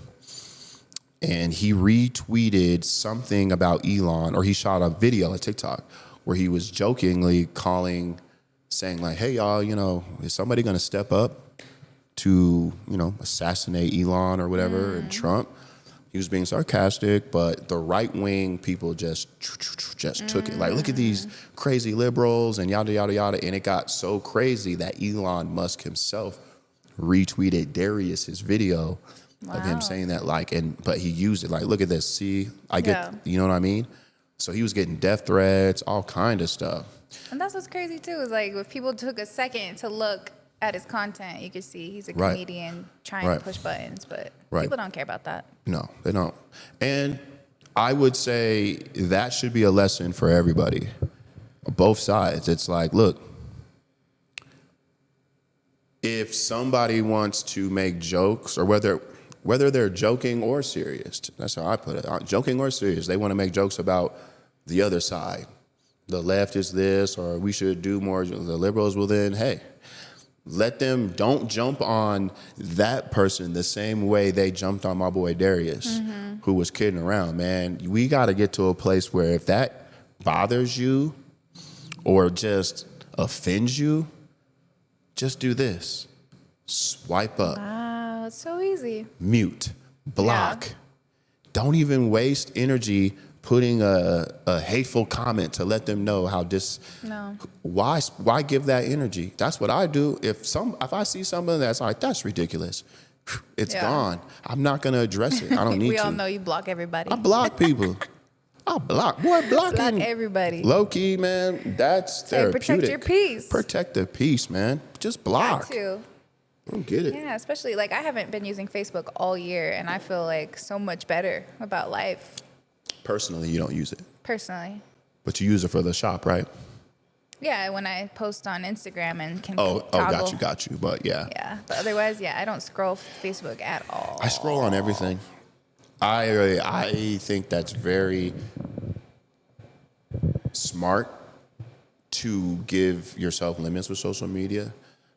[SPEAKER 2] And he retweeted something about Elon, or he shot a video on TikTok where he was jokingly saying like, hey, y'all, is somebody going to step up to, assassinate Elon or whatever, and Trump? He was being sarcastic, but the right-wing people just took it. Like, look at these crazy liberals and yada, yada, yada. And it got so crazy that Elon Musk himself retweeted Darius's video of him saying that, but he used it. Like, look at this. See, you know what I mean? So he was getting death threats, all kind of stuff.
[SPEAKER 1] And that's what's crazy too, is like if people took a second to look at his content, you could see he's a
[SPEAKER 2] Right.
[SPEAKER 1] comedian trying
[SPEAKER 2] Right.
[SPEAKER 1] to push buttons, but
[SPEAKER 2] Right.
[SPEAKER 1] people don't care about that.
[SPEAKER 2] No, they don't. And I would say that should be a lesson for everybody, both sides. It's like, look, if somebody wants to make jokes, or whether they're joking or serious, that's how I put it, joking or serious, they want to make jokes about the other side. The left is this, or we should do more, the liberals, well then, hey, let them, don't jump on that person the same way they jumped on my boy Darius, who was kidding around, man. We got to get to a place where if that bothers you or just offends you, just do this. Swipe up.
[SPEAKER 1] Wow, it's so easy.
[SPEAKER 2] Mute. Block.
[SPEAKER 1] Yeah.
[SPEAKER 2] Don't even waste energy putting a hateful comment to let them know how
[SPEAKER 1] No.
[SPEAKER 2] Why give that energy? That's what I do. If I see something that's like, that's ridiculous, it's gone. I'm not gonna address it. I don't need
[SPEAKER 1] We
[SPEAKER 2] to.
[SPEAKER 1] all know you block everybody.
[SPEAKER 2] I block people. I block. Boy, blocking.
[SPEAKER 1] Block everybody.
[SPEAKER 2] Low key, man. That's
[SPEAKER 1] Hey,
[SPEAKER 2] therapeutic.
[SPEAKER 1] protect your peace.
[SPEAKER 2] Protect the peace, man. Just block.
[SPEAKER 1] Got to.
[SPEAKER 2] I don't get it.
[SPEAKER 1] Yeah, especially like I haven't been using Facebook all year, and I feel like so much better about life.
[SPEAKER 2] Personally, you don't use it,
[SPEAKER 1] Personally.
[SPEAKER 2] but you use it for the shop, right?
[SPEAKER 1] Yeah, when I post on Instagram and can
[SPEAKER 2] Oh, got you. But yeah.
[SPEAKER 1] Yeah, but otherwise, I don't scroll Facebook at all.
[SPEAKER 2] I scroll on everything. I think that's very smart to give yourself limits with social media,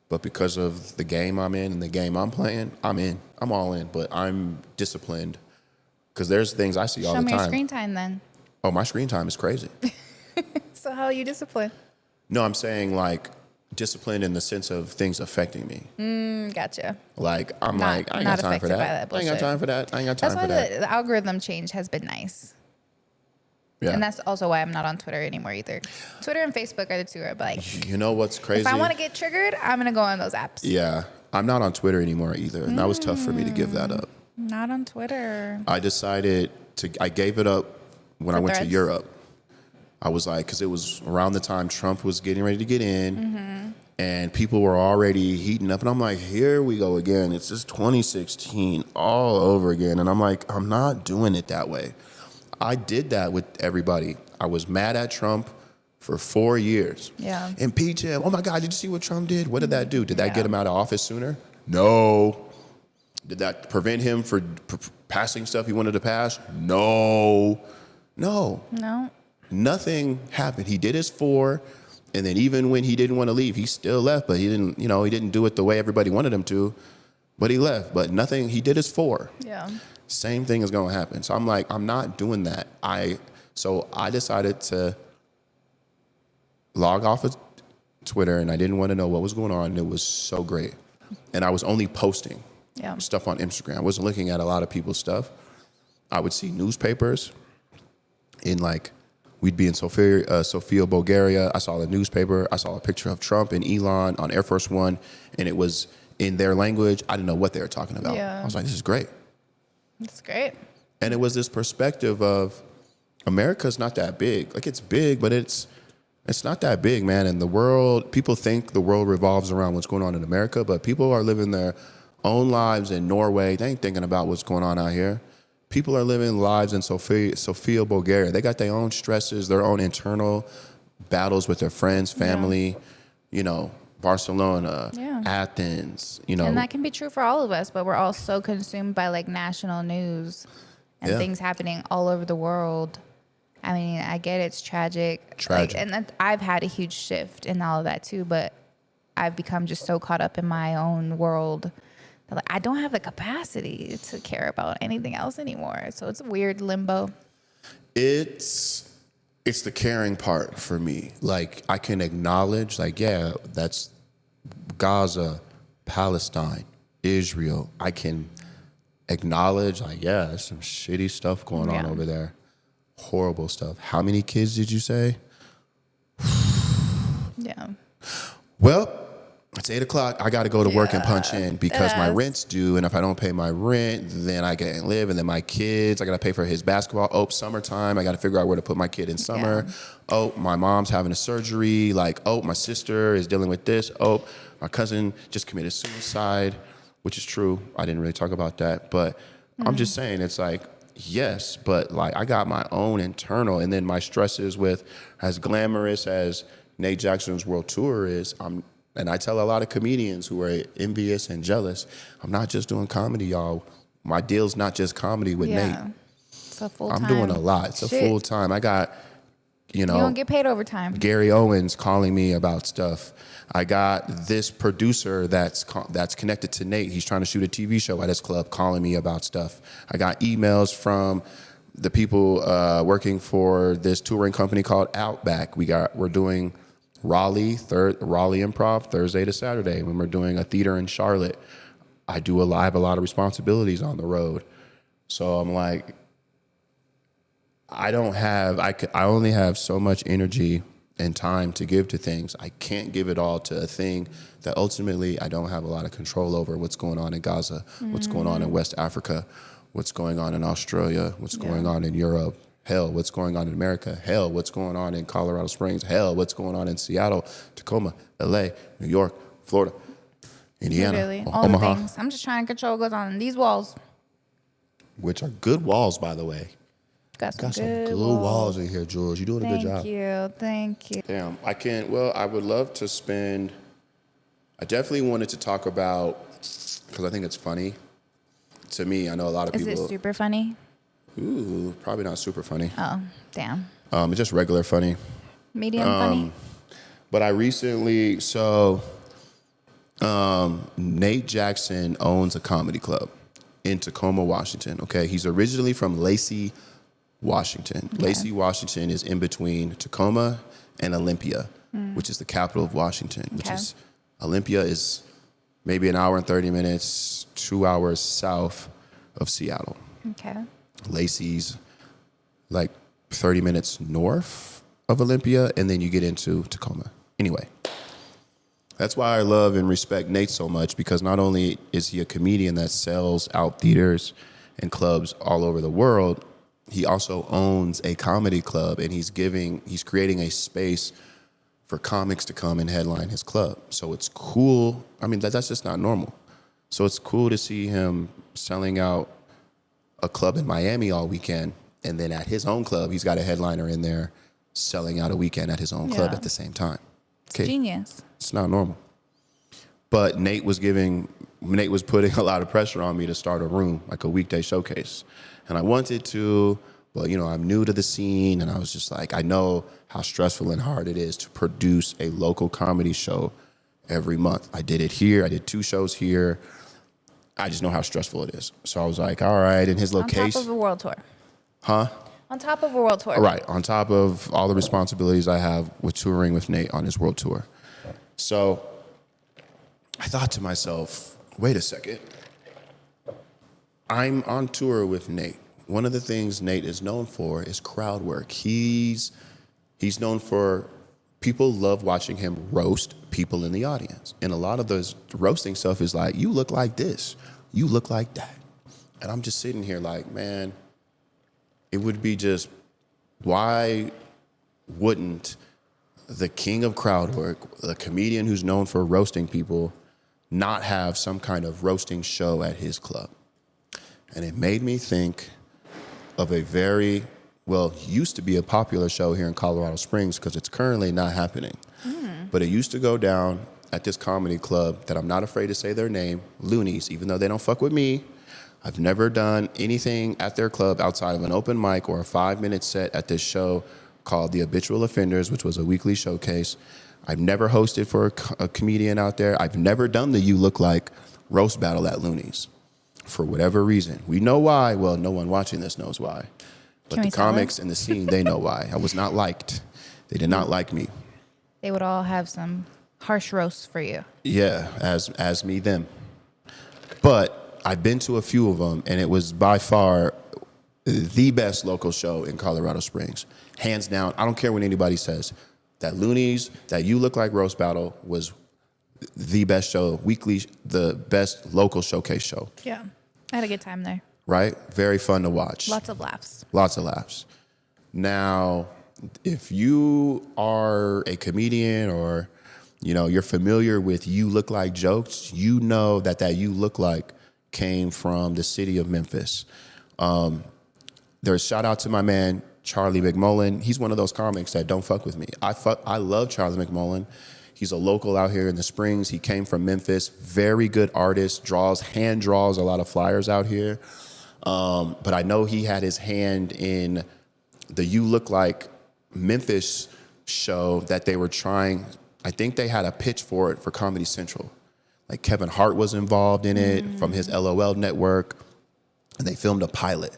[SPEAKER 2] but because of the game I'm in and the game I'm playing, I'm in. I'm all in, but I'm disciplined because there's things I see all
[SPEAKER 1] Show
[SPEAKER 2] the
[SPEAKER 1] me your
[SPEAKER 2] time.
[SPEAKER 1] screen time then.
[SPEAKER 2] Oh, my screen time is crazy.
[SPEAKER 1] So how are you disciplined?
[SPEAKER 2] No, I'm saying like disciplined in the sense of things affecting me.
[SPEAKER 1] Gotcha.
[SPEAKER 2] Like I ain't
[SPEAKER 1] Not
[SPEAKER 2] got time for
[SPEAKER 1] affected by
[SPEAKER 2] that.
[SPEAKER 1] that
[SPEAKER 2] I ain't got
[SPEAKER 1] bullshit.
[SPEAKER 2] time for that. I ain't got
[SPEAKER 1] That's
[SPEAKER 2] time
[SPEAKER 1] why
[SPEAKER 2] for that.
[SPEAKER 1] the algorithm change has been nice.
[SPEAKER 2] Yeah.
[SPEAKER 1] And that's also why I'm not on Twitter anymore either. Twitter and Facebook are the two. Are like,
[SPEAKER 2] You know what's crazy?
[SPEAKER 1] if I want to get triggered, I'm gonna go on those apps.
[SPEAKER 2] Yeah, I'm not on Twitter anymore either, and that was tough for me to give that up.
[SPEAKER 1] Not on Twitter.
[SPEAKER 2] I gave it up when I went to
[SPEAKER 1] Threads?
[SPEAKER 2] Europe. I was like, because it was around the time Trump was getting ready to get in, and people were already heating up, and I'm like, here we go again. It's just 2016 all over again, and I'm like, I'm not doing it that way. I did that with everybody. I was mad at Trump for 4 years.
[SPEAKER 1] Yeah.
[SPEAKER 2] Impeach him. Oh my God, did you see what Trump did? What did that do? Did that
[SPEAKER 1] Yeah.
[SPEAKER 2] get him out of office sooner? No. Did that prevent him from passing stuff he wanted to pass? No.
[SPEAKER 1] No.
[SPEAKER 2] Nothing happened. He did his 4, and then even when he didn't want to leave, he still left, but he didn't do it the way everybody wanted him to, but he left. But nothing, he did his 4.
[SPEAKER 1] Yeah.
[SPEAKER 2] Same thing is going to happen. So I'm like, I'm not doing that. So I decided to log off of Twitter, and I didn't want to know what was going on. And it was so great. And I was only posting. stuff on Instagram. I wasn't looking at a lot of people's stuff. I would see newspapers in like, we'd be in Sofia, Bulgaria. I saw the newspaper. I saw a picture of Trump and Elon on Air Force One, and it was in their language. I didn't know what they were talking about. I was like, this is great.
[SPEAKER 1] It's great.
[SPEAKER 2] And it was this perspective of America's not that big. Like, it's big, but it's not that big, man. And the world, people think the world revolves around what's going on in America, but people are living their own lives in Norway. They ain't thinking about what's going on out here. People are living lives in Sofia, Bulgaria. They got their own stresses, their own internal battles with their friends, family, you know, Barcelona, Athens, you know.
[SPEAKER 1] And that can be true for all of us, but we're all so consumed by like national news and things happening all over the world. I mean, I get it's tragic. Like, and I've had a huge shift in all of that too, but I've become just so caught up in my own world. Like, I don't have the capacity to care about anything else anymore. So it's a weird limbo.
[SPEAKER 2] It's the caring part for me. Like, I can acknowledge, like, yeah, that's Gaza, Palestine, Israel. I can acknowledge, like, yeah, there's some shitty stuff going on over there. Horrible stuff. How many kids did you say? Well, it's 8 o'clock. I got to go to work and punch in because my rent's due. And if I don't pay my rent, then I can't live. And then my kids, I got to pay for his basketball. Oh, summertime. I got to figure out where to put my kid in summer. Oh, my mom's having a surgery. Like, oh, my sister is dealing with this. Oh, my cousin just committed suicide, which is true. I didn't really talk about that. But I'm just saying, it's like, yes, but like, I got my own internal. And then my stresses with, as glamorous as Nate Jackson's world tour is, and I tell a lot of comedians who are envious and jealous, I'm not just doing comedy, y'all. My deal's not just comedy with Nate.
[SPEAKER 1] It's a full-time.
[SPEAKER 2] I'm doing a lot. It's a full-time. I got, you know.
[SPEAKER 1] You don't get paid overtime.
[SPEAKER 2] Gary Owens calling me about stuff. I got this producer that's connected to Nate. He's trying to shoot a TV show at his club, calling me about stuff. I got emails from the people working for this touring company called Outback. We're doing Raleigh Improv Thursday to Saturday. When we're doing a theater in Charlotte, I have a lot of responsibilities on the road. So I'm like, I only have so much energy and time to give to things. I can't give it all to a thing that ultimately I don't have a lot of control over. What's going on in Gaza, what's going on in West Africa, what's going on in Australia, what's going on in Europe. Hell, what's going on in America? Hell, what's going on in Colorado Springs? Hell, what's going on in Seattle, Tacoma, LA, New York, Florida, Indiana,
[SPEAKER 1] Literally, all
[SPEAKER 2] Omaha.
[SPEAKER 1] the things. I'm just trying to control what goes on in these walls.
[SPEAKER 2] Which are good walls, by the way.
[SPEAKER 1] Got some
[SPEAKER 2] good walls in here, Jules. You're doing a good job.
[SPEAKER 1] Thank you.
[SPEAKER 2] Damn, I would love to spend, I definitely wanted to talk about, because I think it's funny. To me, I know a lot of people.
[SPEAKER 1] Is it super funny?
[SPEAKER 2] Ooh, probably not super funny.
[SPEAKER 1] Oh, damn.
[SPEAKER 2] It's just regular funny.
[SPEAKER 1] Medium funny?
[SPEAKER 2] But I recently, Nate Jackson owns a comedy club in Tacoma, Washington, okay? He's originally from Lacey, Washington. Okay. Lacey, Washington is in between Tacoma and Olympia, which is the capital of Washington, which is, Olympia is maybe an hour and 30 minutes, 2 hours south of Seattle.
[SPEAKER 1] Okay.
[SPEAKER 2] Lacey's like 30 minutes north of Olympia, and then you get into Tacoma. Anyway, that's why I love and respect Nate so much, because not only is he a comedian that sells out theaters and clubs all over the world, he also owns a comedy club, and he's creating a space for comics to come and headline his club. So it's cool. I mean, that's just not normal. So it's cool to see him selling out a club in Miami all weekend, and then at his own club, he's got a headliner in there selling out a weekend at his own club at the same time. Okay.
[SPEAKER 1] Genius.
[SPEAKER 2] It's not normal. But Nate was putting a lot of pressure on me to start a room, like a weekday showcase. And I wanted to, but you know, I'm new to the scene, and I was just like, I know how stressful and hard it is to produce a local comedy show every month. I did it here. I did 2 shows here. I just know how stressful it is. So I was like, all right, in his location.
[SPEAKER 1] On top of a world tour.
[SPEAKER 2] Huh?
[SPEAKER 1] On top of a world tour.
[SPEAKER 2] Right, on top of all the responsibilities I have with touring with Nate on his world tour. So I thought to myself, wait a second. I'm on tour with Nate. One of the things Nate is known for is crowd work. He's known for people love watching him roast people in the audience. And a lot of those roasting stuff is like, you look like this, you look like that. And I'm just sitting here like, man, it would be just, why wouldn't the king of crowd work, the comedian who's known for roasting people, not have some kind of roasting show at his club? And it made me think of a very, well, used to be a popular show here in Colorado Springs because it's currently not happening. But it used to go down at this comedy club that I'm not afraid to say their name, Loonies, even though they don't fuck with me. I've never done anything at their club outside of an open mic or a 5-minute set at this show called The Habitual Offenders, which was a weekly showcase. I've never hosted for a comedian out there. I've never done the You Look Like roast battle at Loonies for whatever reason. We know why. Well, no one watching this knows why. But the comics in the scene, they know why. I was not liked. They did not like me.
[SPEAKER 1] They would all have some harsh roasts for you.
[SPEAKER 2] Yeah, as me, them. But I've been to a few of them, and it was by far the best local show in Colorado Springs. Hands down. I don't care what anybody says. That Loonies, that You Look Like roast battle was the best show, weekly, the best local showcase show.
[SPEAKER 1] Yeah. I had a good time there.
[SPEAKER 2] Right? Very fun to watch.
[SPEAKER 1] Lots of laughs.
[SPEAKER 2] Lots of laughs. Now, if you are a comedian or, you know, you're familiar with You Look Like jokes, you know that You Look Like came from the city of Memphis. There's shout out to my man, Charlie McMullen. He's one of those comics that don't fuck with me. I love Charlie McMullen. He's a local out here in the Springs. He came from Memphis. Very good artist, hand draws a lot of flyers out here. But I know he had his hand in the You Look Like Memphis show that they were trying. I think they had a pitch for it for Comedy Central. Like Kevin Hart was involved in it from his LOL network. And they filmed a pilot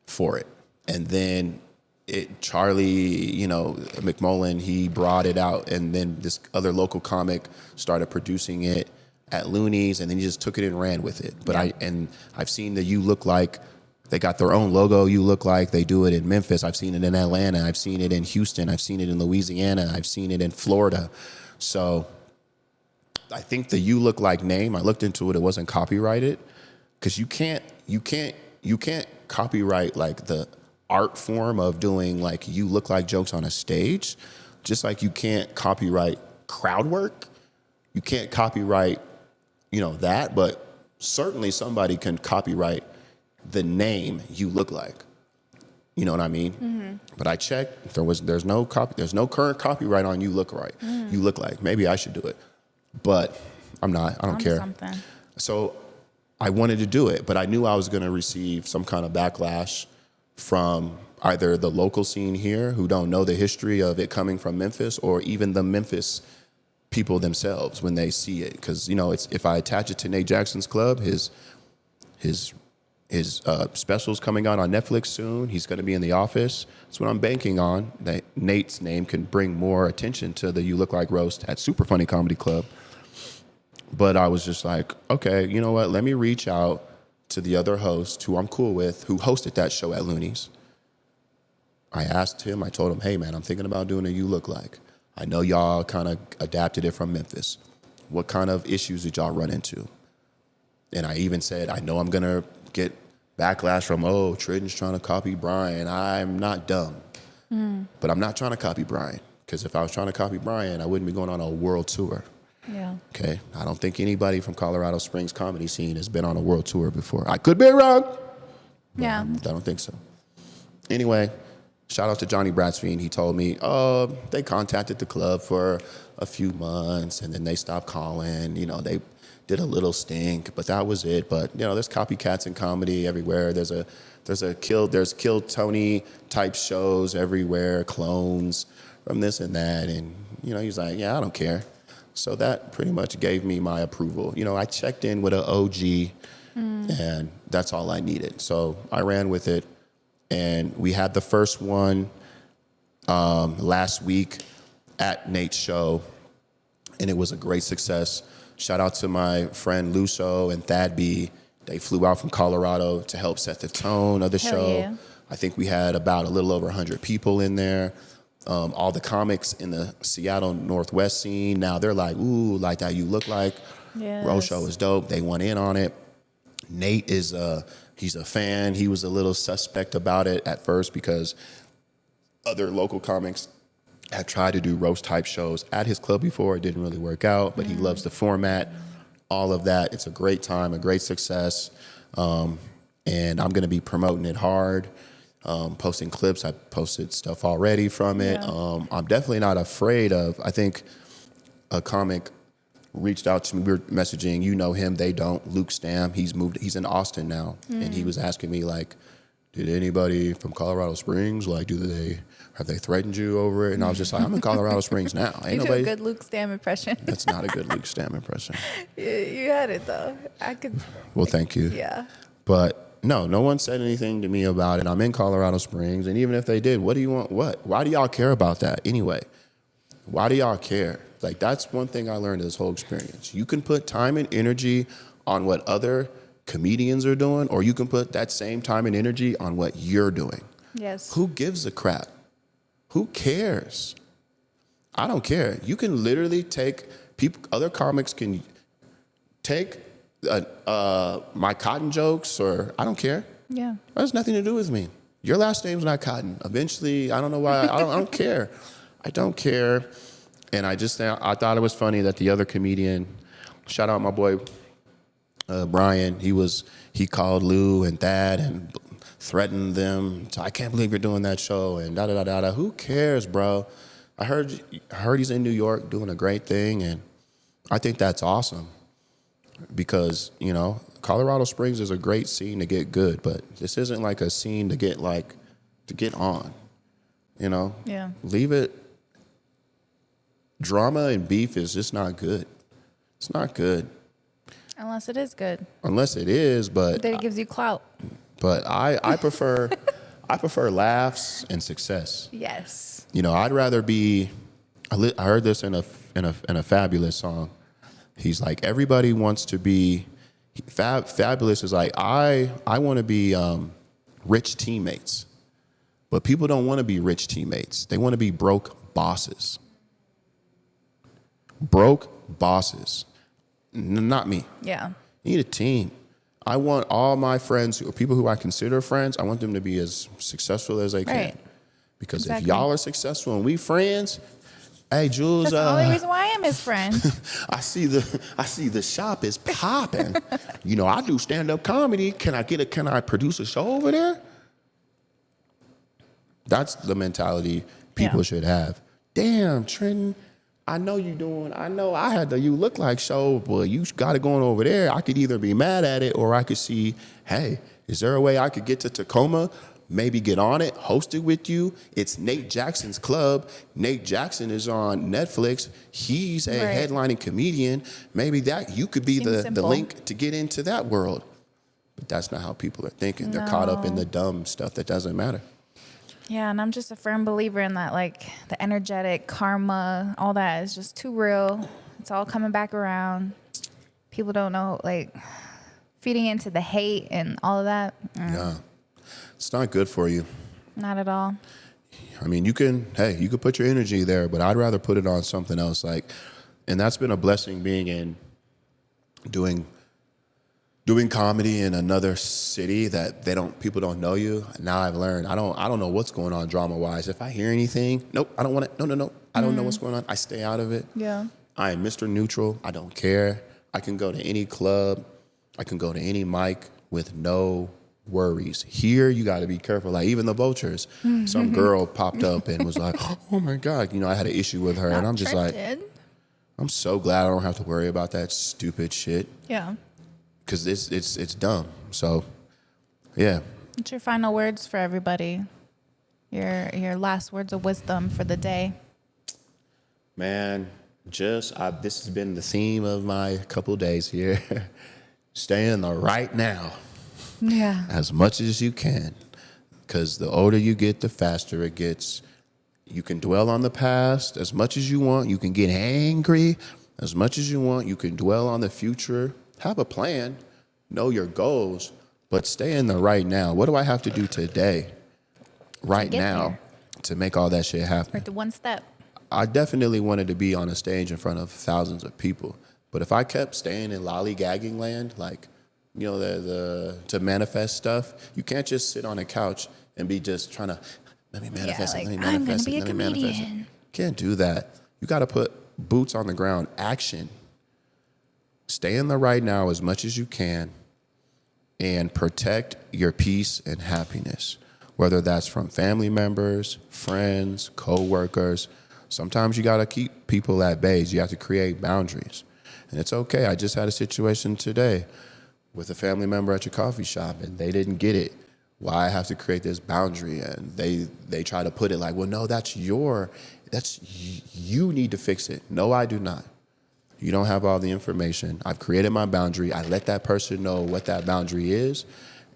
[SPEAKER 2] for it. And then Charlie, McMullen, he brought it out. And then this other local comic started producing it at Loonies, and then he just took it and ran with it. But I've seen the You Look Like, they got their own logo, You Look Like. They do it in Memphis. I've seen it in Atlanta. I've seen it in Houston. I've seen it in Louisiana. I've seen it in Florida. So I think the You Look Like name, I looked into it, it wasn't copyrighted, because you can't copyright like the art form of doing like You Look Like jokes on a stage, just like you can't copyright crowd work. You can't copyright that, but certainly somebody can copyright the name You Look Like. You know what I mean? Mm-hmm. But I checked. There's no current copyright on You Look Right. You Look Like. Maybe I should do it, but I'm not. I don't care. Something. So I wanted to do it, but I knew I was going to receive some kind of backlash from either the local scene here who don't know the history of it coming from Memphis, or even the Memphis people themselves when they see it. Because it's, if I attach it to Nate Jackson's club, his special's coming out on Netflix soon. He's going to be in The Office. That's what I'm banking on, that Nate's name can bring more attention to the You Look Like roast at Super Funny Comedy Club. But I was just like, okay, you know what? Let me reach out to the other host who I'm cool with, who hosted that show at Loonies. I asked him, I told him, hey man, I'm thinking about doing a You Look Like. I know y'all kind of adapted it from Memphis. What kind of issues did y'all run into? And I even said, I know I'm going to get backlash from, Trenton's trying to copy Brian. I'm not dumb. But I'm not trying to copy Brian. Because if I was trying to copy Brian, I wouldn't be going on a world tour.
[SPEAKER 1] Yeah.
[SPEAKER 2] Okay? I don't think anybody from Colorado Springs comedy scene has been on a world tour before. I could be wrong.
[SPEAKER 1] Yeah.
[SPEAKER 2] I don't think so. Anyway, shout out to Johnny Bratsfield. He told me, they contacted the club for a few months and then they stopped calling. They did a little stink, but that was it. But there's copycats in comedy everywhere. There's Kill Tony type shows everywhere, clones from this and that. And he's like, yeah, I don't care. So that pretty much gave me my approval. I checked in with an OG, and that's all I needed. So I ran with it. And we had the first one last week at Nate's show, and it was a great success. Shout out to my friend Luso and Thad B They flew out from Colorado to help set the tone of the
[SPEAKER 1] Hell
[SPEAKER 2] show.
[SPEAKER 1] yeah.
[SPEAKER 2] I think we had about a little over 100 people in there. All the comics in the Seattle Northwest scene, now they're like, ooh, like that you look like.
[SPEAKER 1] Yes.
[SPEAKER 2] Bro show is dope. They went in on it. Nate is he's a fan. He was a little suspect about it at first because other local comics had tried to do roast type shows at his club before. It didn't really work out, but he loves the format, all of that. It's a great time, a great success. And I'm going to be promoting it hard, posting clips. I posted stuff already from it.
[SPEAKER 1] Yeah.
[SPEAKER 2] I'm definitely not afraid of, I think a comic reached out to me. We were messaging, you know him, they don't. Luke Stam, he's in Austin now. And he was asking me like, did anybody from Colorado Springs, like, have they threatened you over it? And I was just like, I'm in Colorado Springs now. Ain't
[SPEAKER 1] You do
[SPEAKER 2] nobody.
[SPEAKER 1] a good Luke Stam impression.
[SPEAKER 2] That's not a good Luke Stam impression.
[SPEAKER 1] You had it though. I could.
[SPEAKER 2] Well, thank you.
[SPEAKER 1] Yeah.
[SPEAKER 2] But no one said anything to me about it. I'm in Colorado Springs. And even if they did, what do you want? What? Why do y'all care about that anyway? Why do y'all care? Like, that's one thing I learned in this whole experience. You can put time and energy on what other comedians are doing, or you can put that same time and energy on what you're doing.
[SPEAKER 1] Yes.
[SPEAKER 2] Who gives a crap? Who cares? I don't care. You can literally take other comics can take my Cotton jokes, or I don't care.
[SPEAKER 1] Yeah.
[SPEAKER 2] That has nothing to do with me. Your last name's not Cotton. Eventually, I don't know why. I don't care. I don't care. And I thought it was funny that the other comedian, shout out my boy Brian, he called Lou and Thad and threatened them. So I can't believe you're doing that show and da da da da. Who cares, bro? I heard he's in New York doing a great thing, and I think that's awesome because Colorado Springs is a great scene to get good, but this isn't like a scene to get on.
[SPEAKER 1] Yeah.
[SPEAKER 2] Leave it. Drama and beef is just not good. It's not good.
[SPEAKER 1] Unless it is good.
[SPEAKER 2] Unless it is, but
[SPEAKER 1] Then it gives you clout.
[SPEAKER 2] But I prefer laughs and success.
[SPEAKER 1] Yes.
[SPEAKER 2] I'd rather be. I heard this in a Fabulous song. He's like, everybody wants to be. Fabulous is like, I want to be rich teammates, but people don't want to be rich teammates. They want to be broke bosses. Broke bosses. Not me.
[SPEAKER 1] Yeah.
[SPEAKER 2] You need a team. I want all my friends, or people who I consider friends, I want them to be as successful as they can.
[SPEAKER 1] Right.
[SPEAKER 2] Because
[SPEAKER 1] Exactly.
[SPEAKER 2] if y'all are successful and we friends, hey Jules,
[SPEAKER 1] That's the only reason why I am his friend.
[SPEAKER 2] I see the shop is popping. I do stand-up comedy. Can I produce a show over there? That's the mentality people should have. Damn, Trenton, I know I had the You Look Like show, but you got it going over there. I could either be mad at it, or I could see, hey, is there a way I could get to Tacoma, maybe get on it, host it with you? It's Nate Jackson's club. Nate Jackson is on Netflix. He's a headlining comedian. Maybe that you could be the link to get into that world. But that's not how people are thinking. They're caught up in the dumb stuff that doesn't matter.
[SPEAKER 1] Yeah, and I'm just a firm believer in that, like the energetic karma, all that is just too real. It's all coming back around. People don't know, like feeding into the hate and all of that.
[SPEAKER 2] Yeah, it's not good for you.
[SPEAKER 1] Not at all.
[SPEAKER 2] I mean, you can put your energy there, but I'd rather put it on something else. And that's been a blessing being in doing comedy in another city that people don't know you. Now I've learned I don't know what's going on drama wise. If I hear anything, nope, I don't want it. No. I don't know what's going on. I stay out of it.
[SPEAKER 1] Yeah.
[SPEAKER 2] I am Mr. Neutral. I don't care. I can go to any club. I can go to any mic with no worries. Here, you got to be careful. Like even the Vultures, some girl popped up and was like, "Oh my God," I had an issue with her, and I'm just like, I'm so glad I don't have to worry about that stupid shit.
[SPEAKER 1] Yeah.
[SPEAKER 2] Because it's dumb. So, yeah.
[SPEAKER 1] What's your final words for everybody? Your last words of wisdom for the day.
[SPEAKER 2] Man, this has been the theme of my couple days here. Stay in the right now.
[SPEAKER 1] Yeah.
[SPEAKER 2] As much as you can. Because the older you get, the faster it gets. You can dwell on the past as much as you want. You can get angry as much as you want. You can dwell on the future. Have a plan, know your goals, but stay in the right now. What do I have to do today, right
[SPEAKER 1] get
[SPEAKER 2] now,
[SPEAKER 1] there.
[SPEAKER 2] to make all that shit happen?
[SPEAKER 1] Or the one step.
[SPEAKER 2] I definitely wanted to be on a stage in front of thousands of people. But if I kept staying in lollygagging land, like, you know, to manifest stuff, you can't just sit on a couch and be just trying to, let me manifest
[SPEAKER 1] like,
[SPEAKER 2] it, let me
[SPEAKER 1] I'm
[SPEAKER 2] manifest
[SPEAKER 1] gonna be
[SPEAKER 2] it,
[SPEAKER 1] a
[SPEAKER 2] let me manifest it.
[SPEAKER 1] comedian.
[SPEAKER 2] You can't do that. You got to put boots on the ground, action. Stay in the right now as much as you can and protect your peace and happiness, whether that's from family members, friends, co-workers. Sometimes you got to keep people at bay. You have to create boundaries. And it's okay. I just had a situation today with a family member at your coffee shop, and they didn't get it. Why I have to create this boundary, and they try to put it like, well, no, you need to fix it. No, I do not. You don't have all the information. I've created my boundary. I let that person know what that boundary is,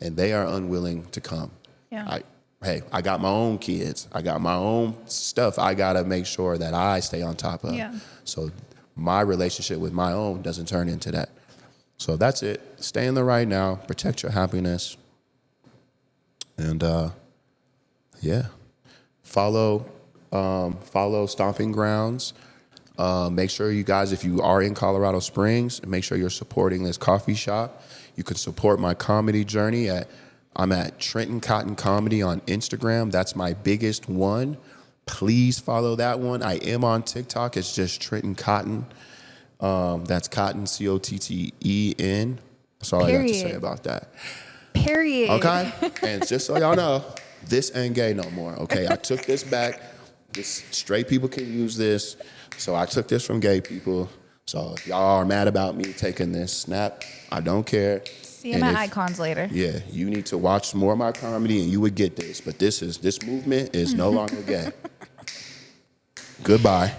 [SPEAKER 2] and they are unwilling to come.
[SPEAKER 1] Yeah.
[SPEAKER 2] I got my own kids. I got my own stuff I got to make sure that I stay on top of.
[SPEAKER 1] Yeah.
[SPEAKER 2] So my relationship with my own doesn't turn into that. So that's it. Stay in the right now. Protect your happiness. And, follow Stomping Grounds. Make sure you guys, if you are in Colorado Springs, make sure you're supporting this coffee shop. You can support my comedy journey I'm at Trenton Cotten Comedy on Instagram. That's my biggest one. Please follow that one. I am on TikTok. It's just Trenton Cotten. That's Cotton, Cotten. That's all I got to say about that.
[SPEAKER 1] Period.
[SPEAKER 2] Okay? And just so y'all know, this ain't gay no more. Okay? I took this back. Straight people can use this. So I took this from gay people. So if y'all are mad about me taking this snap, I don't care.
[SPEAKER 1] See my icons later.
[SPEAKER 2] Yeah, you need to watch more of my comedy and you would get this. But this movement is no longer gay. Goodbye.